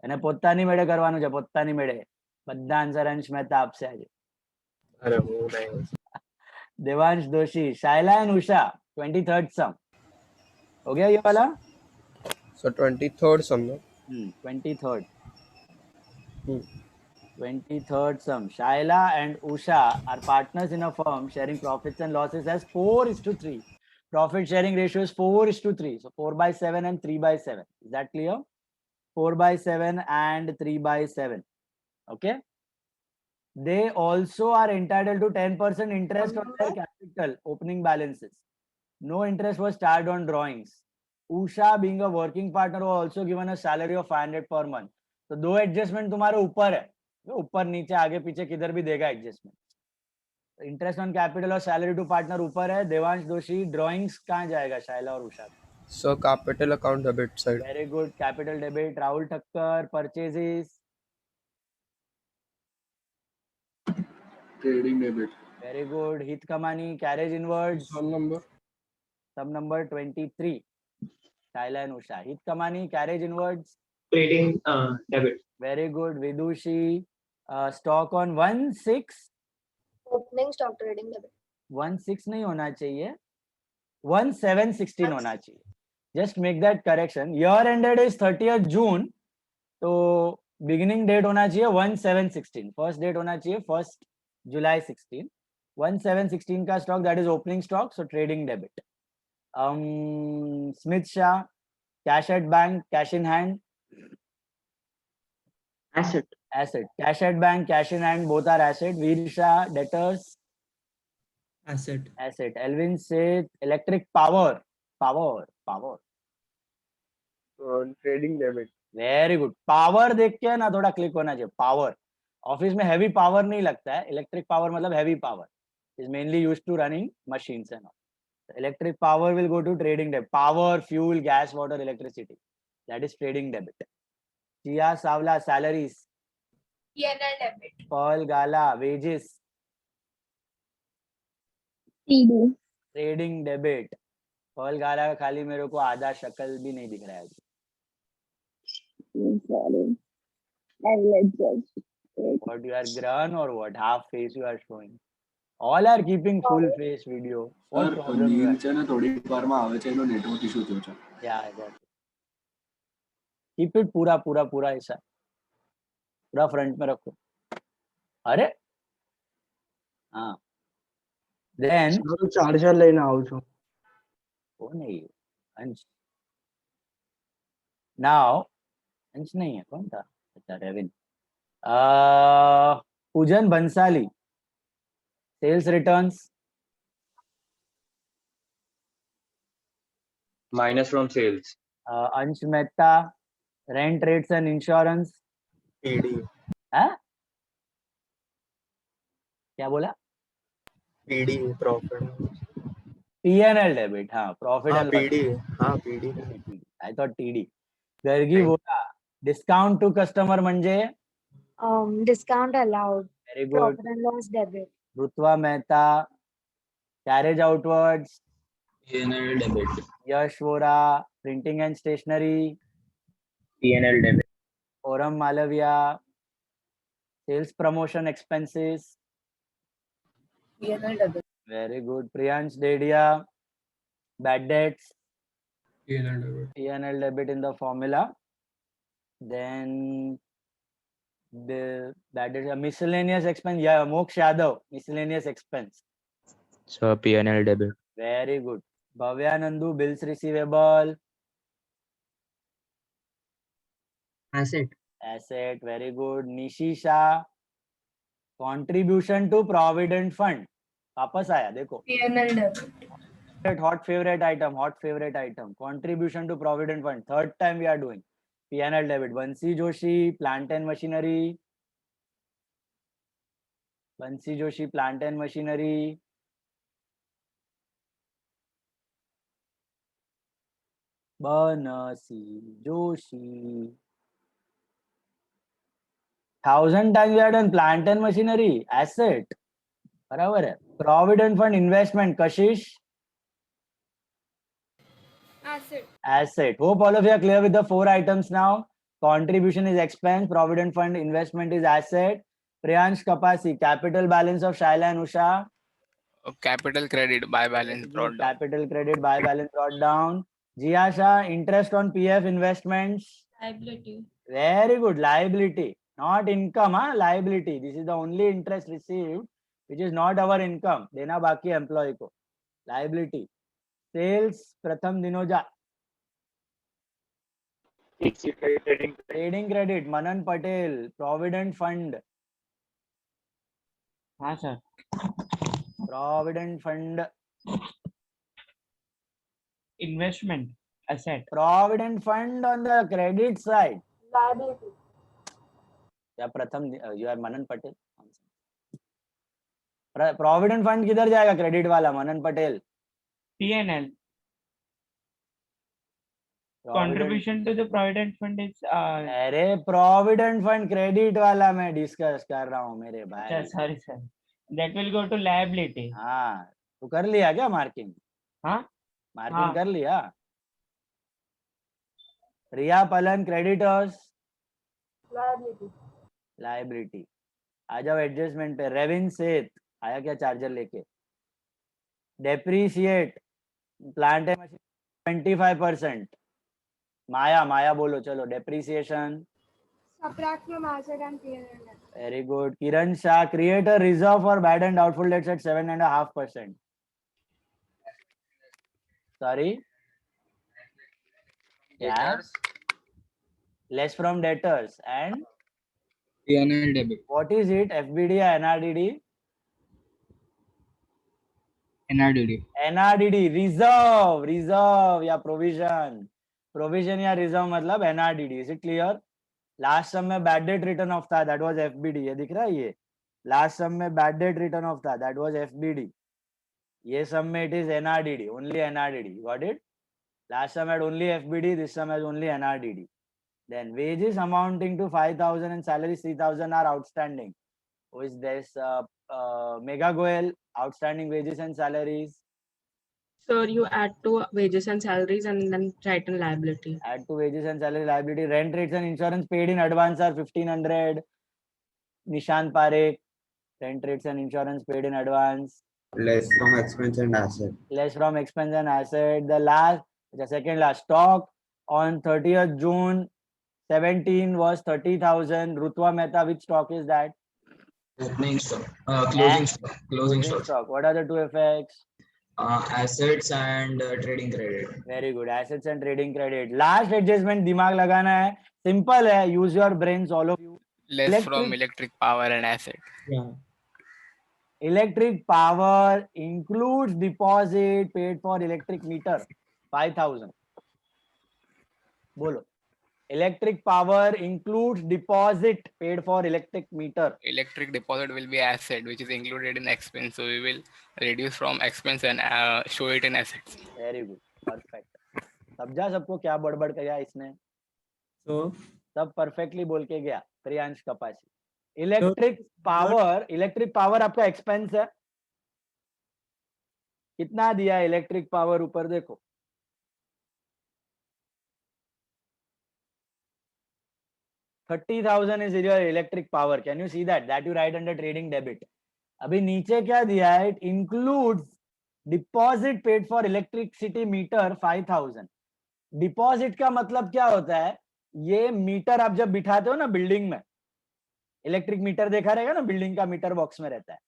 એને પોતાની મેળે કરવાનું છે, પોતાની મેળે. બધા આન્સર અંશ મહેતા આપશે આજે. અરે હું નહીં. देवांश दोषी, शायला एंड उषा, 23rd सम. हो गया ये वाला. So 23rd sum. 23rd. 23rd sum. Shaila and Usha are partners in a firm sharing profits and losses as 4:3. Profit sharing ratio is 4:3. So 4/7 and 3/7. Is that clear? 4/7 and 3/7. Okay. They also are entitled to 10% interest on their capital opening balances. No interest was charged on drawings. Usha being a working partner was also given a salary of 500 per month. तो दो adjustment तुम्हारे ऊपर है, ऊपर नीचे आगे पीछे किधर भी देगा एडजस्टमेंट. इंटरेस्ट ऑन कैपिटल और सैलरी टू पार्टनर ऊपर है. देवांश दोषी, ड्राइंग्स कहाँ जाएगा शायला और Usha? So capital account debit side. Very good, capital debit. Rahul Thakkar, purchases. Trading debit. Very good. Hit Kamani, carriage inwards. Some number 23. Shayla and Usha. Hit Kamani, carriage inwards. Trading debit. Very good. Vidushi, stock on 1/6. Opening stock trading debit. 1/6 नहीं होना चाहिए, 1/7/16 होना चाहिए. Just make that correction. Year ended is 30th June, तो beginning date होना चाहिए 1/7/16. First date होना चाहिए 1st July 16. 1/7/16 का stock, that is opening stock, so trading debit. Smith Shah, cash at bank, cash in hand. Asset. Cash at bank, cash in hand, both are asset. Veer Shah, debtors. Asset. Elvin Seth, electric power. Trading debit. Very good. Power देख के ना थोड़ा click होना चाहिए. Power office में heavy power नहीं लगता है. इलेक्ट्रिक पावर मतलब heavy power is mainly used to running machines and all. Electric power will go to trading debit. Power, fuel, gas, water, electricity, that is trading debit. Chiya Savla, salaries. P&L debit. Pearl Gala, wages. Trading debit. Pearl Gala का खाली मेरे को आधा शक्ल भी नहीं दिख रहा है. What, you are grown or what? Half face you are showing. All are keeping full face video. What sir problem you નીલ have? છે ને થોડી વારમાં આવે છે, એનો નેટવર્ક ઇશ્યુ થયો છે. Yeah, I got it. Keep it पूरा ऐसा. पूरा फ्रंट में रखो. अरे हाँ. Then ચાર્જર લઈને આવું છું. वो नहीं है अंश. Now अंश नहीं है, कौन था? अच्छा, Revin. Pujan Bansali, sales returns. Minus from sales. Ansh Mehta, rent rates and insurance. PD. हाँ क्या बोला? PD profit. P&L debit, हाँ, profit हाँ and loss. PD. हाँ PD. I thought TD. Gargi बोला डिस्काउंट टू कस्टमर म्हणजे Discount allowed. Very good. Profit and loss debit. Ritva Mehta carriage outwards. P&L debit. Yash Vora printing and stationery. P&L debit. Forum Malavia sales promotion expenses. P&L debit. Very good. Priyansh Dedia bad debts. P&L debit. P&L debit in the formula. Then the bad debts miscellaneous expense. Yeah, Moksha Yadav miscellaneous expense. So P&L debit. Very good. Bhavya Nandu bills receivable. Asset. Asset. Very good. Nishi Shah contribution to provident fund. वापस आया देखो. P&L debit. Hot favorite item. Contribution to provident fund. Third time we are doing. P&L debit. Bansi Joshi plant and machinery. Bansi Joshi. 1000 times we have done plant and machinery. Asset. बराबर है. Provident fund investment. Kashish. Asset. Hope all of you are clear with the 4 items now. Contribution is expense. Provident fund investment is asset. Priyansh Kapasi, capital balance of Shaila and Usha. Capital credit by balance brought down. Capital credit by balance brought down. Jia Shah, interest on PF investments. Liability. Very good. Liability. Not income, huh? Liability. This is the only interest received, which is not our income. Dena baki employee ko. Liability. Sales, Pratham Dinoja. Trading credit, Manan Patel. Provident fund. हाँ sir. Provident fund. Investment asset. Provident fund on the credit side. Liability. या प्रथम you are Manan Patel. Provident fund किधर जाएगा? Credit वाला मनन Patel. P&L. Contribution to the provident fund is. अरे provident fund credit वाला मैं discuss कर रहा हूँ मेरे भाई. Sorry sir. That will go to liability. हाँ, तू कर लिया क्या मार्किंग? हाँ. मार्किंग कर लिया. रिया पलन क्रेडिटर्स. लाइबिलिटी. आ जाओ एडजस्टमेंट पे. रेविन सेठ आया क्या चार्जर लेके? Depreciate plant and machine 25%. माया बोलो चलो. Depreciation. Subtract from asset and P&L. Very good. Kiran Shah, create a reserve for bad and doubtful debts at 7.5%. Sorry. Yeah. Less from debtors and P&L debit. what is it? FBD or NRDD? NRDD. NRDD. Reserve या provision. Provision या reserve मतलब NRDD. Is it clear? Last sum में bad debt written off था, that was FBD. ये दिख रहा है ये लास्ट सम में बैड डेट रिटर्न ऑफ था, दैट वाज एफबीडी. ये सम में it is NRDD, only NRDD. Got it? Last sum had only FBD, this sum has only NRDD. Then wages amounting to 5,000 and salaries 3,000 are outstanding. Who is this? Mega Goel, outstanding wages and salaries. Sir, you add to wages and salaries and then write in liability. Add to wages and salary liability. Rent rates and insurance paid in advance are 1,500. Nishant Parekh, rent rates and insurance paid in advance. Less from expense and asset. Less from expense and asset. The second last stock on 30th June 17 was 30,000. Rutwa Mehta, which stock is that? Opening stock. Closing stock. Closing stock. What are the two effects? Assets and trading credit. Very good. Assets and trading credit. Last adjustment दिमाग लगाना है. Simple है. Use your brains, all of you. Less from electric power and asset. Yeah. Electric power includes deposit paid for electric meter 5,000. बोलो. Electric power includes deposit paid for electric meter. Electric deposit will be asset which is included in expense, so we will reduce from expense and show it in assets. Very good, perfect. समझा सबको क्या बड़बड़ किया इसने? So, सब perfectly बोल के गया प्रियांश कपासी। Electric power आपका एक्सपेंस है, कितना दिया इलेक्ट्रिक पावर ऊपर देखो, $30,000 is your electric power. Can you see that? That you write under trading debit. अभी नीचे क्या दिया है? It includes deposit paid for electricity meter 5,000. Deposit का मतलब क्या होता है? ये मीटर आप जब बिठाते हो ना बिल्डिंग में, इलेक्ट्रिक मीटर देखा रहेगा ना, बिल्डिंग का मीटर बॉक्स में रहता है,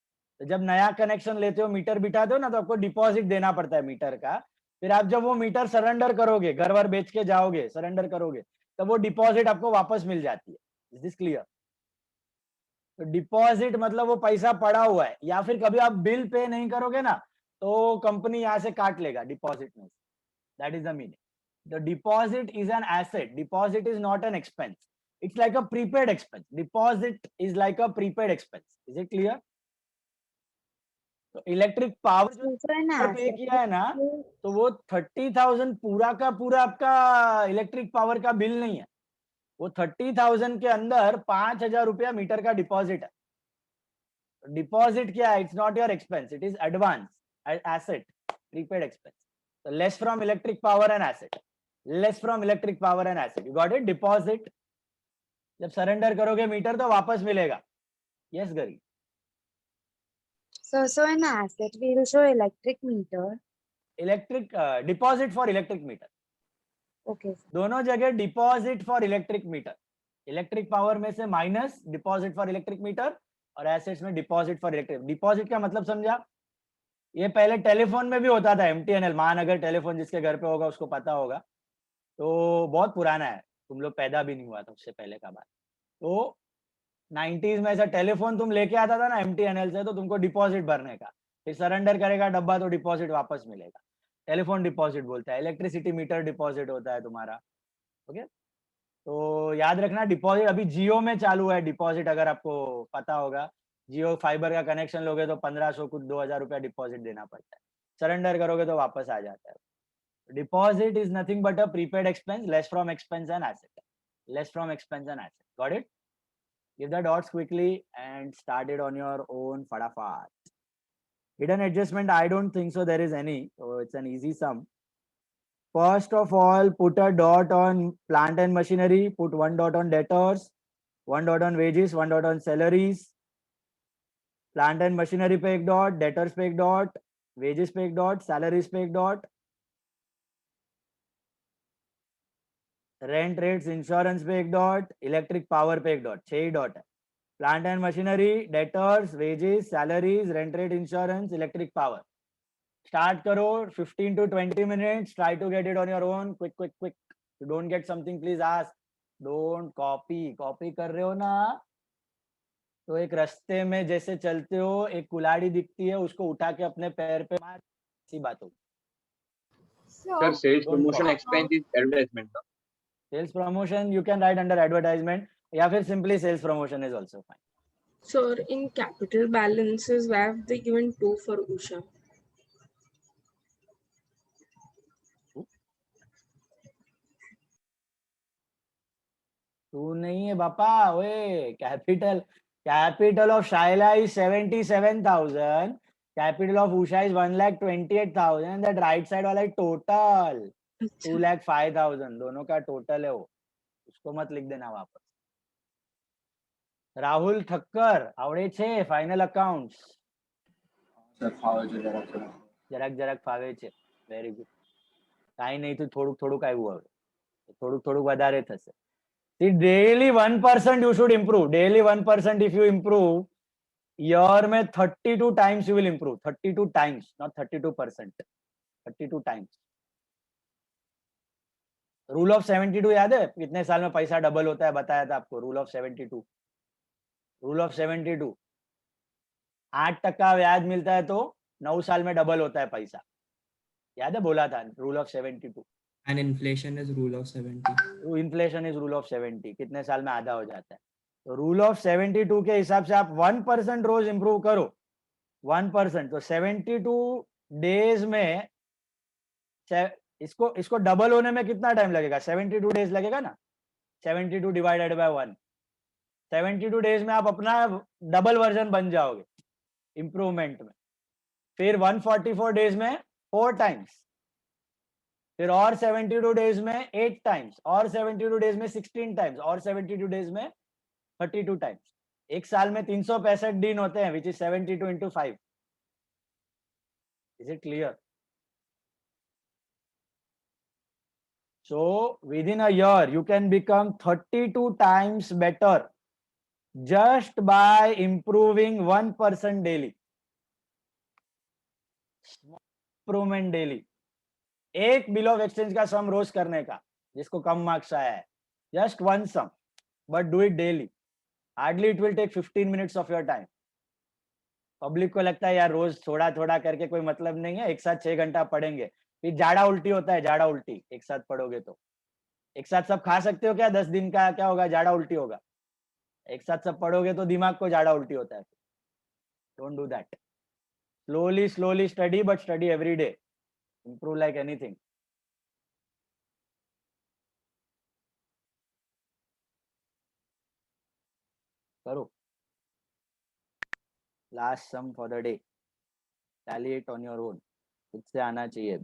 तो जब नया कनेक्शन लेते हो, मीटर बिठाते हो ना, तो आपको डिपॉजिट देना पड़ता है मीटर का। फिर आप जब वो मीटर सरेंडर करोगे, घर वर बेच के जाओगे, सरेंडर करोगे, तब वो डिपॉजिट आपको वापस मिल जाती है। Is this clear? तो डिपॉजिट मतलब वो पैसा पड़ा हुआ है, या फिर कभी आप बिल पे नहीं करोगे ना, तो कंपनी यहाँ से काट लेगा डिपॉजिट में। That is the meaning. The deposit is an asset. Deposit is not an expense. It's like a prepaid expense. Deposit is like a prepaid expense. Is it clear? तो इलेक्ट्रिक पावर पे किया है ना, तो वो 30,000 पूरा का पूरा आपका इलेक्ट्रिक पावर का बिल नहीं है। वो 30,000 के अंदर 5,000 रुपया मीटर का डिपॉजिट है। डिपॉजिट क्या है? It's not your expense, it is advance asset, prepaid expense. So less from electric power and asset. Less from electric power and asset. You got it? Deposit. जब सरेंडर करोगे metre तो वापस मिलेगा। Yes, Gari. So an asset will show electric meter. Electric deposit for electric meter. Okay. दोनों जगह deposit for electric meter. Electric power में से minus deposit for electric meter, और एसेट्स में डिपॉजिट फॉर इलेक्ट्रिक। डिपॉजिट का मतलब समझा? ये पहले टेलीफोन में भी होता था, MTNL महानगर टेलीफोन, जिसके घर पे होगा उसको पता होगा। तो बहुत पुराना है, तुम लोग पैदा भी नहीं हुआ था उससे पहले का बात। तो 90s में ऐसा टेलीफोन तुम लेके आता था ना MTNL से, तो तुमको डिपॉजिट भरने का, फिर सरेंडर करेगा डब्बा तो डिपॉजिट वापस मिलेगा। टेलीफोन डिपॉजिट बोलता है। इलेक्ट्रिसिटी मीटर डिपॉजिट होता है तुम्हारा। ओके, तो याद रखना डिपॉजिट अभी जियो में चालू है डिपॉजिट, अगर आपको पता होगा। जियो फाइबर का कनेक्शन लोगे तो 1,500 कुछ 2,000 रुपया डिपॉजिट देना पड़ता है। सरेंडर करोगे तो वापस आ जाता है। Deposit is nothing but a prepaid expense, less from expense and asset. Less from expense and asset. Got it? Give the doubts quickly and start it on your own फटाफट। Hidden adjustment, I don't think so there is any, so it's an easy sum. First of all, put a dot on plant and machinery, put 1 dot on debtors, 1 dot on wages, 1 dot on salaries. Plant and machinery पे एक dot, debtors पे एक dot, wages पे एक dot, salaries पे एक dot, rent rates insurance पे एक डॉट, इलेक्ट्रिक पावर पे एक डॉट। 6 डॉट है। Plant and machinery, debtors, wages, salaries, rent rate, insurance, electric power. Start करो, 15 to 20 minutes. Try to get it on your own. Quick. You don't get something, please ask. Don't copy. Copy कर रहे हो ना, तो एक रास्ते में जैसे चलते हो, एक कुल्हाड़ी दिखती है, उसको उठा के अपने पैर पे मार, ऐसी बात होगी। Sir, sales promotion expense is advertisement. Sales promotion you can write under advertisement, या फिर simply sales promotion is also fine. Sir, in capital balances, why have they given 2 for Usha? तू नहीं है बापा, ओए capital of Shaila is 77,000, capital of Usha is 1,28,000, and that right side वाला total 2,05,000, दोनों का टोटल है वो, उसको मत लिख देना वापस। राहुल ठक्कर आवड़े छे फाइनल अकाउंट्स? સર ફાવે છે જરાક ફાવે છે। Very good. કાઈ નહીં તો થોડુંક આવ્યું, હવે થોડુંક વધારે થશે। See, daily 1% you should improve. Daily 1% if you improve, year में 32 times you will improve. 32 times, not 32%. 32 times. Rule of 72 याद है? कितने साल में पैसा डबल होता है बताया था आपको। Rule of 72। रूल ऑफ 72, 8% ब्याज मिलता है तो 9 साल में डबल होता है पैसा। याद है? बोला था rule of 72। And inflation is rule of 70. Inflation is rule of 70, कितने साल में आधा हो जाता है. तो रूल ऑफ 72 के हिसाब से आप 1% रोज इंप्रूव करो, 1%, तो 72 डेज में इसको डबल होने में कितना टाइम लगेगा? 72 डेज लगेगा ना. 72 डिवाइडेड बाय 1, 72 डेज में आप अपना डबल वर्जन बन जाओगे इंप्रूवमेंट में. फिर 144 डेज में 4 टाइम्स, फिर और 72 डेज में 8 टाइम्स, और 72 डेज में 16 टाइम्स, और 72 डेज में 32 टाइम्स. एक साल में 365 दिन होते हैं, which is 72 into 5. Is it clear? So within a year you can become 32 times better just by improving 1% daily. Improvement daily. एक बिल ऑफ एक्सचेंज का सम रोज करने का, जिसको कम मार्क्स आया है, just one sum, but do it daily. Hardly it will take 15 minutes of your time. Public को लगता है यार रोज थोड़ा थोड़ा करके कोई मतलब नहीं है, एक साथ 6 घंटा पढ़ेंगे, फिर जाड़ा उल्टी होता है. जाड़ा उल्टी एक साथ पढ़ोगे तो एक साथ सब खा सकते हो क्या? 10 दिन का क्या होगा? जाड़ा उल्टी होगा. एक साथ सब पढ़ोगे तो दिमाग को जाड़ा उल्टी होता है. Don't do that. Slowly study, but study every day. Improve like anything. करो. Last sum for the day. Tally it on your own. खुद से आना चाहिए.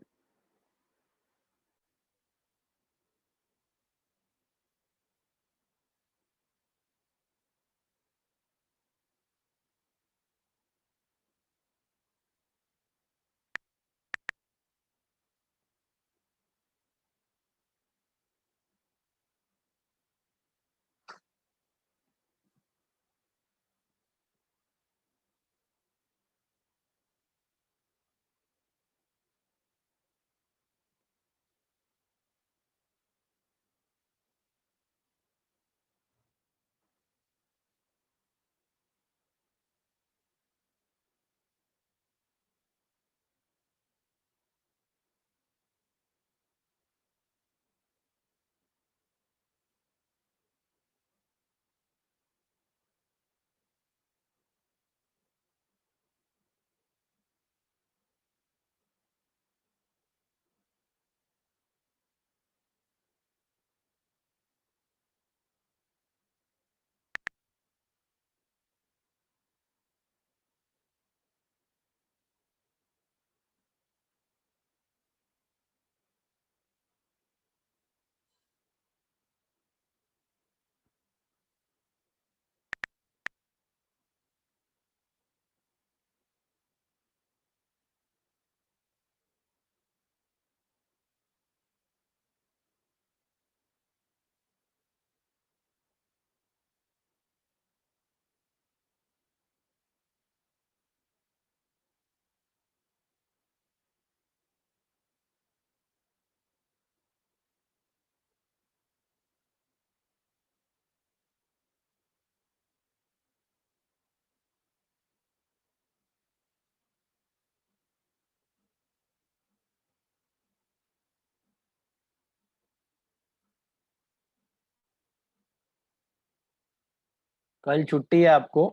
कल छुट्टी है आपको,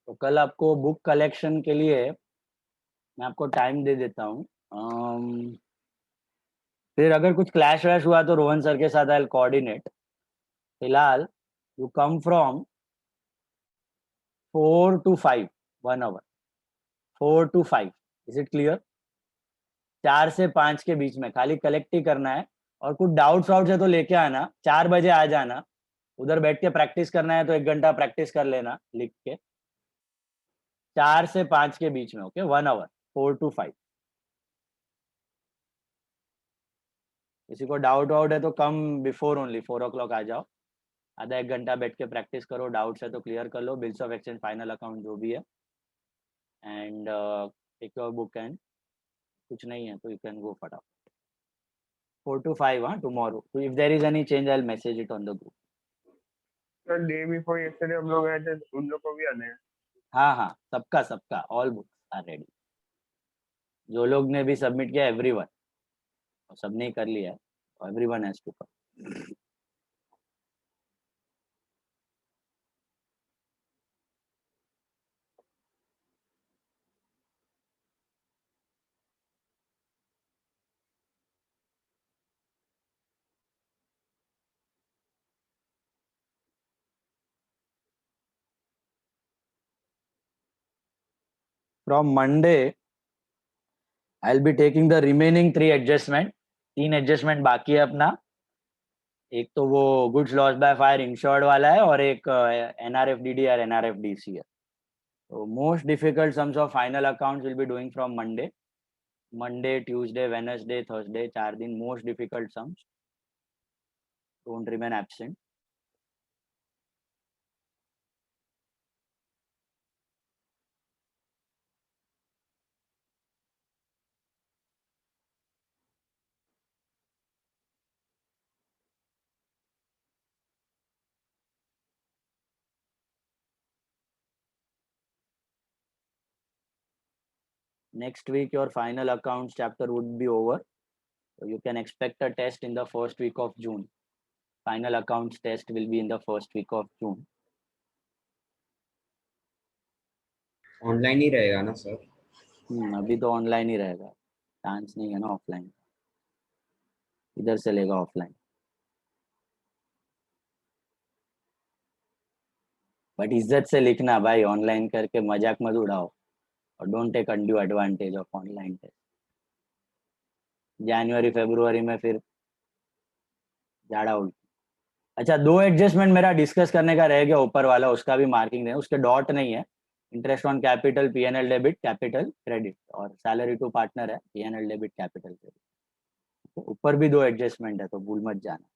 तो कल आपको बुक कलेक्शन के लिए मैं आपको टाइम दे देता हूँ. फिर अगर कुछ क्लैश वैश हुआ तो रोहन सर के साथ आई विल कोऑर्डिनेट. फिलहाल you come from 4 to 5, 1 hour. 4 to 5. Is it clear? 4 से 5 के बीच में खाली कलेक्ट ही करना है, और कुछ डाउट्स वाउट्स है तो लेके आना. 4 बजे आ जाना. उधर बैठ के प्रैक्टिस करना है तो 1 घंटा प्रैक्टिस कर लेना लिख के. 4 से 5 के बीच में. Okay, 1 hour, 4 to 5. किसी को डाउट वाउट है तो कम बिफोर ओनली 4 o'clock आ जाओ. आधा 1 घंटा बैठ के प्रैक्टिस करो. डाउट्स है तो क्लियर कर लो. Bills of exchange, final account जो भी है, and take your book. And कुछ नहीं है तो यू कैन गो फटाफट. 4 to 5. हाँ, tomorrow. If there is any change I will message it on the group. Sir day before yesterday हम लोग आए थे, उन लोग को भी आने हैं. हाँ, सबका ऑल बुक्स आर रेडी. जो लोग ने भी सबमिट किया, एवरीवन, सबने ही कर लिया है. Everyone has to come. From Monday, I'll be taking the remaining 3 adjustment. 3 adjustment बाकी है अपना. एक तो वो goods loss by fire insured वाला है और एक NRFDD और NRFDC है. So most difficult sums of final accounts will be doing from Monday. Monday, Tuesday, Wednesday, Thursday, 4 दिन most difficult sums. Don't remain absent. Next week, your final accounts chapter would be over. So you can expect a test in the first week of June. Final accounts test will be in the first week of June. Online ही रहेगा ना sir? अभी तो online ही रहेगा. Chance नहीं है ना ऑफलाइन. इधर से लेगा ऑफलाइन. बट इज्जत से लिखना भाई. ऑनलाइन करके मजाक मत उड़ाओ. और don't take undue advantage of online test. जनवरी फरवरी में फिर झाड़ा उल्टी. अच्छा, 2 एडजस्टमेंट मेरा डिस्कस करने का रह गया ऊपर वाला. उसका भी मार्किंग है. उसके डॉट नहीं है. Interest on capital, PNL debit, capital credit. और सैलरी टू पार्टनर है, PNL डेबिट, कैपिटल क्रेडिट. तो ऊपर भी 2 एडजस्टमेंट है, तो भूल मत जाना.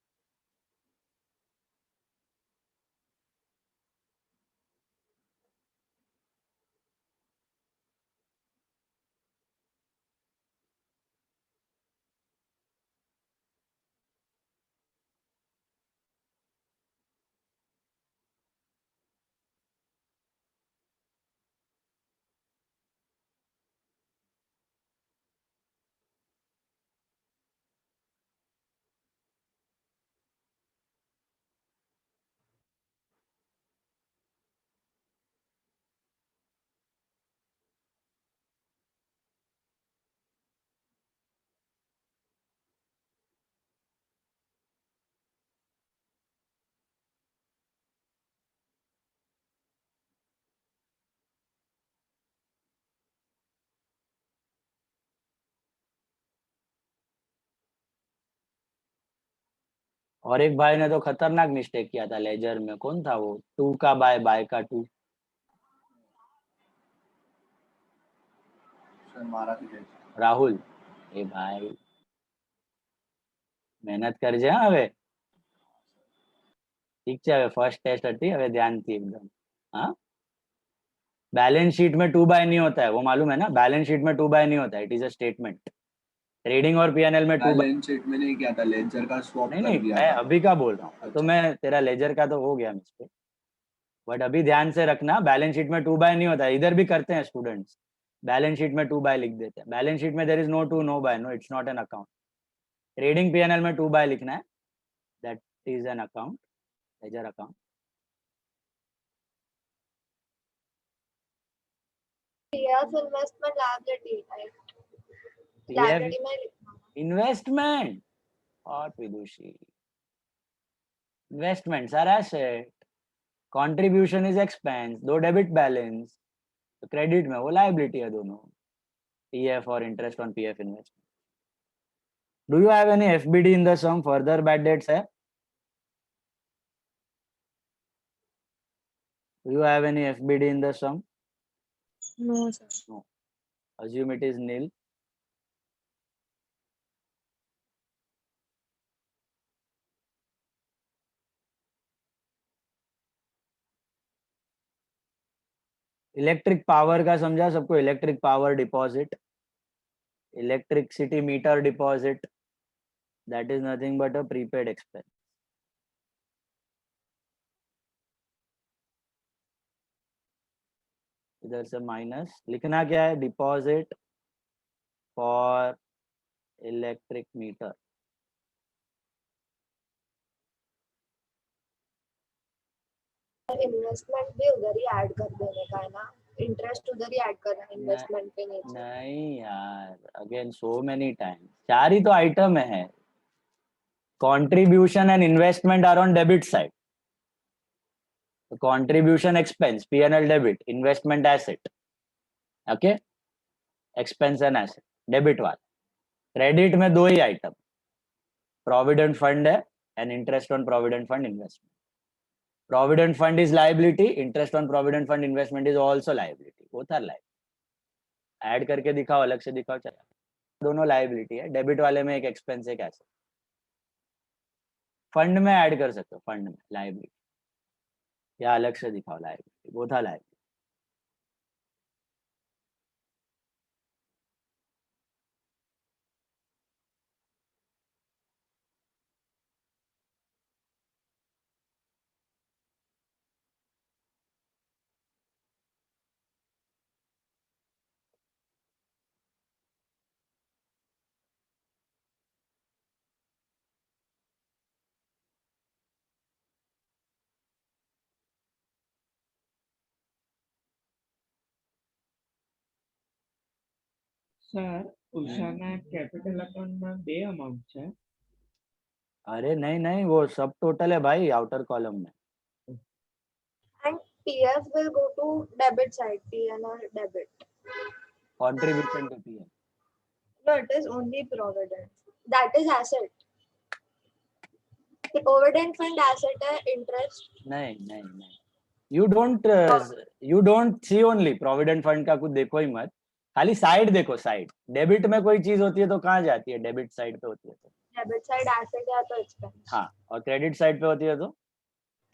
और एक भाई ने तो खतरनाक मिस्टेक किया था लेजर में. कौन था वो? 2 का बाय का 2. राहुल. ए भाई મહેનત કરજે. હા હવે ઠીક છે. હવે ફર્સ્ટ ટેસ્ટ હતી. હવે ધ્યાનથી એકદમ. हाँ, बैलेंस शीट में 2 बाय नहीं होता है, वो मालूम है ना. बैलेंस शीट में 2 बाय नहीं होता है. It is a statement. Trading और PNL में 2 बाय. बैलेंस शीट में नहीं किया था, लेजर का स्वैप नहीं कर नहीं, दिया मैं था. अभी का बोल रहा हूँ. तो मैं तेरा लेजर का तो हो गया मिस्टेक. बट अभी ध्यान से रखना, बैलेंस शीट में 2 बाय नहीं होता है. इधर भी करते हैं स्टूडेंट्स. बैलेंस शीट में 2 बाय लिख देते हैं. बैलेंस शीट में there is no 2 no by. No, it's not an account. Trading PNL में 2 बाय लिखना है. That is an account, ledger account. PF investment liability, right? PF Liability में लिखना. investment और Vidushi. Investments are asset. Contribution is expense. दो debit balance. तो credit में वो लायबिलिटी है दोनों. PF और interest on PF investment. Do you have any FBD in the sum? Further bad debts है? Do you have any FBD in the sum? No, sir. No. Assume it is nil. Electric power का समझा सबको? Electric power deposit, electricity meter deposit, that is nothing but a prepaid expense. इधर से minus लिखना क्या है? Deposit for electric meter. Investment भी उधर ही ऐड कर देने का है ना, इंटरेस्ट उधर ही ऐड करना है इन्वेस्टमेंट पे नीचे। नहीं यार, अगेन सो मेनी टाइम्स, चार ही तो आइटम है. Contribution and investment are on debit side. So contribution expense, P&L debit, investment asset. Okay? Expense and asset. Debit वाला. Credit में दो ही आइटम. Provident fund है and interest on provident fund investment. Provident fund is liability, interest on provident fund investment is also liability. Both are liability. Add करके दिखाओ, अलग से दिखाओ, चला. दोनों लाइबिलिटी है. डेबिट वाले में एक एक्सपेंस एक एसेट. फंड में ऐड कर सकते हो, फंड में लाइबिलिटी या अलग से दिखाओ लाइबिलिटी, वो था लाइबिलिटी. સર ઉષાના કેપિટલ અકાઉન્ટમાં બે અમાઉન્ટ છે. अरे नहीं नहीं, वो सब टोटल है भाई आउटर कॉलम में. And PF will go to debit side, P&L debit. Contribution to PF. No, it is only provident. That is asset. The provident fund asset है, interest. नहीं नहीं नहीं, you don't see only provident fund का कुछ देखो ही मत, खाली side देखो. साइड डेबिट में कोई चीज होती है तो कहाँ जाती है? डेबिट साइड पे होती है तो. डेबिट साइड एसेट है तो एक्सपेंस. हाँ, और क्रेडिट साइड पे होती है तो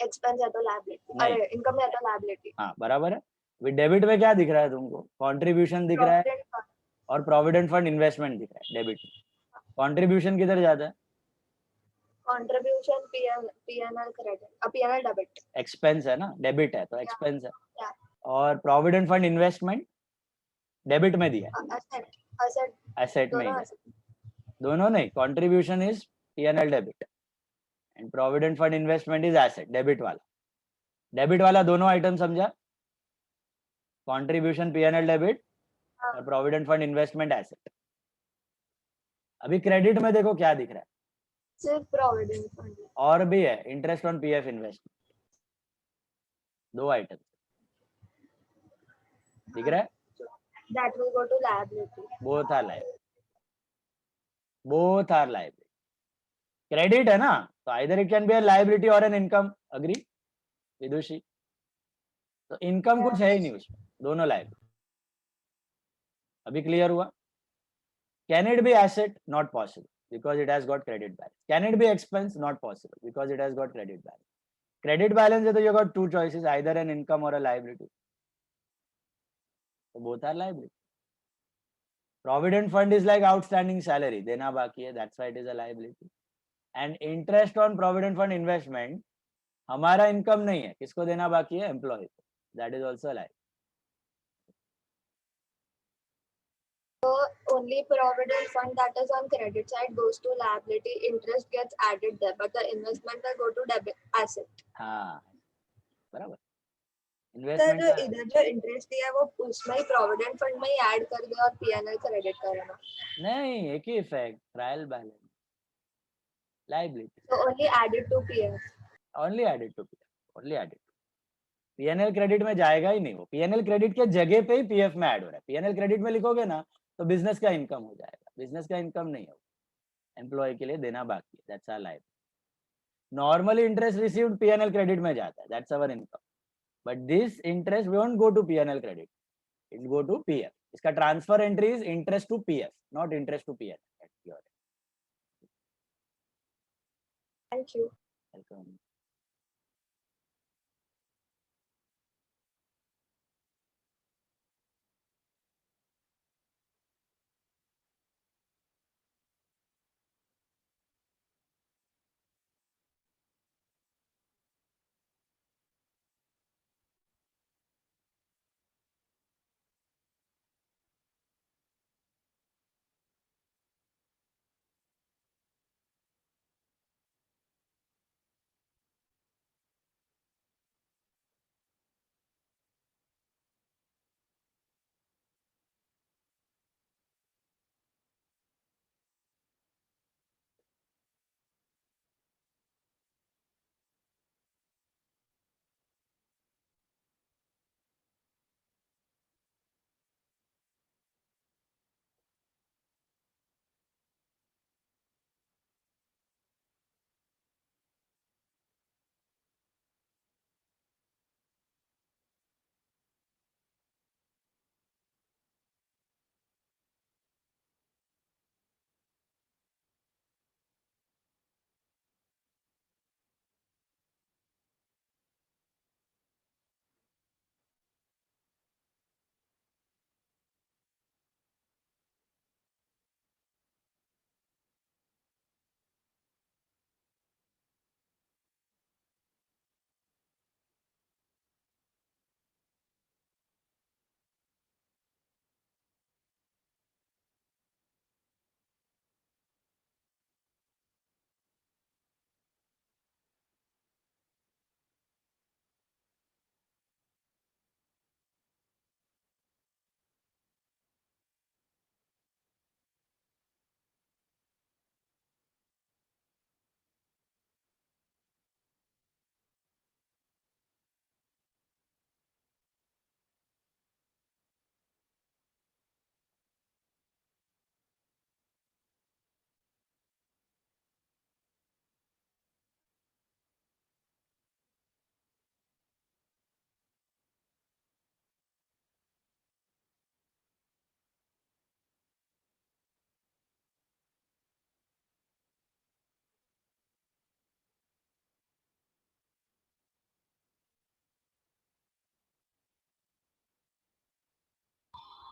एक्सपेंस है तो लायबिलिटी. अरे इनकम है तो लायबिलिटी. हाँ बराबर है. विद डेबिट में क्या दिख रहा है तुमको? कॉन्ट्रीब्यूशन दिख रहा है और प्रोविडेंट फंड इन्वेस्टमेंट दिख रहा है डेबिट में. कॉन्ट्रीब्यूशन किधर जाता है? Contribution P&L credit, P&L debit. Expense है ना, डेबिट है तो एक्सपेंस है. और प्रोविडेंट फंड इन्वेस्टमेंट डेबिट में दिया है, एसेट में. दोनों नहीं, contribution is P&L debit and provident fund investment is asset debit वाला. डेबिट वाला दोनों आइटम समझा? कंट्रीब्यूशन P&L डेबिट और प्रोविडेंट फंड इन्वेस्टमेंट एसेट. अभी क्रेडिट में देखो क्या दिख रहा है? सिर्फ प्रोविडेंट फंड. और भी है, इंटरेस्ट ऑन पीएफ इन्वेस्टमेंट. दो आइटम दिख रहा है. That will go to liability. Both are liability. Both are liability. Credit है ना, तो either it can be a liability और एन इनकम. अग्री विदुषी? तो इनकम कुछ है ही नहीं उसमें, दोनों लाइबिलिटी. अभी क्लियर हुआ? Can it be asset? Not possible because it has got credit balance. Can it be expense? Not possible because it has got credit balance. Credit balance है तो you got two choices, either an income or a liability. So both are liability. Provident fund is like outstanding salary, देना बाकी है, that's why it is a liability. And interest on provident fund investment हमारा income नहीं है, किसको देना बाकी है? Employee. That is also a liability. So only provident fund that is on credit side goes to liability, interest gets added there, but the investment will go to debit asset. हाँ बराबर. Sir investment जो इधर जो interest दिया है वो उसमें ही provident fund में ही ऐड कर दे और P&L क्रेडिट करना. नहीं, एक ही effect, trial balance, liability. So only added to PF. Only added to PF. Only added. P&L credit में जाएगा ही नहीं वो. P&L क्रेडिट के जगह पे ही PF में ऐड हो रहा है. P&L क्रेडिट में लिखोगे ना तो बिजनेस का इनकम हो जाएगा. बिजनेस का इनकम नहीं है, एम्प्लॉय के लिए देना बाकी है. That's our life. Normally interest received P&L credit में जाता है, that's our income. But this interest won't go to P&L credit, it go to PF. इसका transfer entry is interest to PF, not interest to P&L. Thank you. Welcome.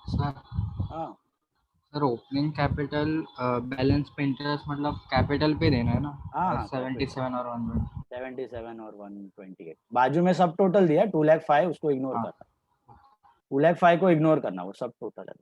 Sir हाँ sir opening capital balance पे interest मतलब capital पे देना है ना? हाँ 77 और 120. 77 और 128 बाजू में सब टोटल दिया 2,05,000 उसको इग्नोर हाँ. करना 2,05,000 को इग्नोर करना वो सब टोटल है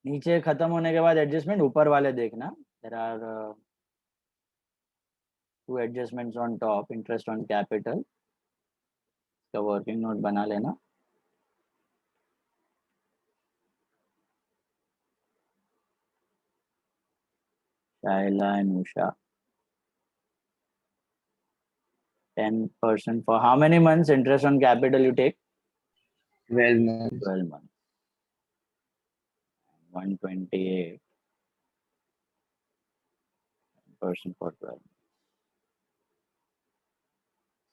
नीचे खत्म होने के बाद एडजस्टमेंट ऊपर वाले देखना there are two adjustments on top interest on capital का वर्किंग नोट बना लेना Shaila and Usha 10% for how many months interest on capital you take 12 months. 12 months 128% for 12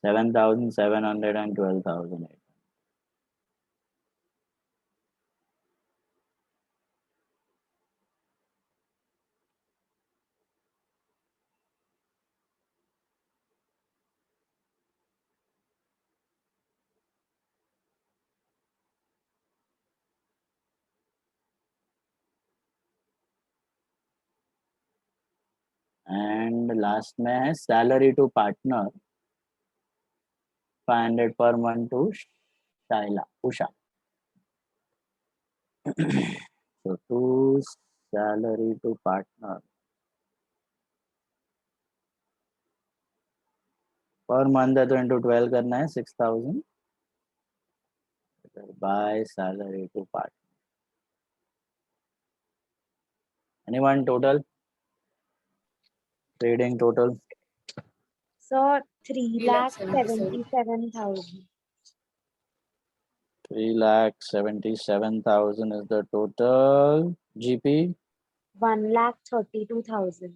7,700 and 12,008 and last में है salary to partner 500 per month to Shaila Usha so to salary to partner per month है तो into 12 करना है 6,000 by salary to partner. Anyone total? Trading total? So 3,77,000. 3,77,000 is the total. GP? 1,32,000.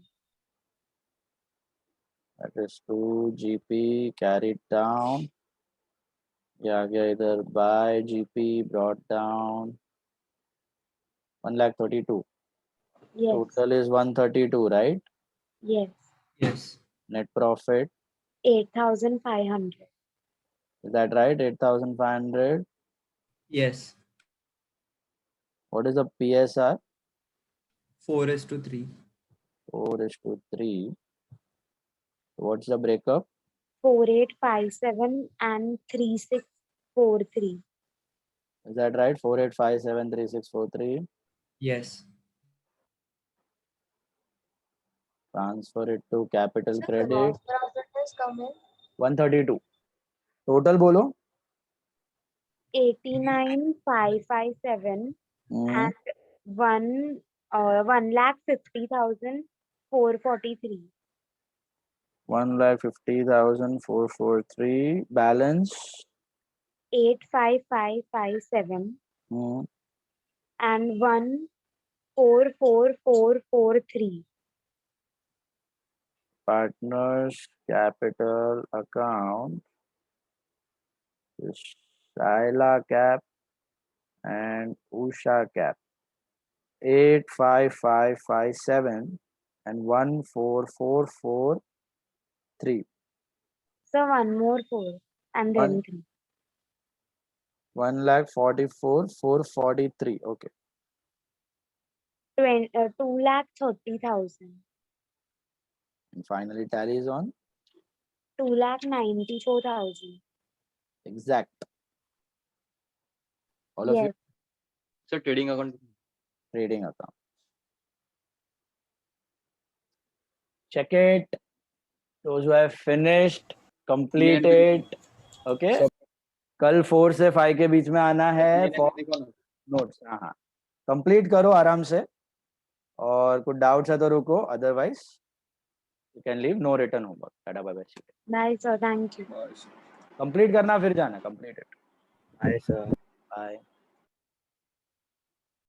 That is 2 GP carried down. Yeah, either by GP brought down 1,32,000. Yes. Total is 132, right? Yes. Yes. Net profit, 8,500. is that right? 8,500. Yes. What is the PSR? 4:3. 4:3. What's the breakup? 4,857 and 3,643. Is that right? 4,857, 3,643. Yes. Transfer it to capital So the credit. gross profit is coming 132. Total bolo? 89,557 and 1,50,443. 1,50,443. Balance? 85557 and 1,44443. Partners capital account is Shaila Cap and Usha Cap. 85557 and 1,44443. So one more 4 and then 3. 1,44,443. Okay. 2,30,000. And finally tallies on 2,94,000. exact. All of you? Yes. So trading account. Trading account. Check it. Those who have finished, complete it. Okay. कल 4 से 5 के बीच में आना है for notes. हाँ, complete करो आराम से, और कुछ डाउट्स है तो रुको, otherwise you can leave. No return homework. Tata bye bye. Bye, sir. Thank you. Complete करना फिर जाना. Complete it. Hi, sir. Bye.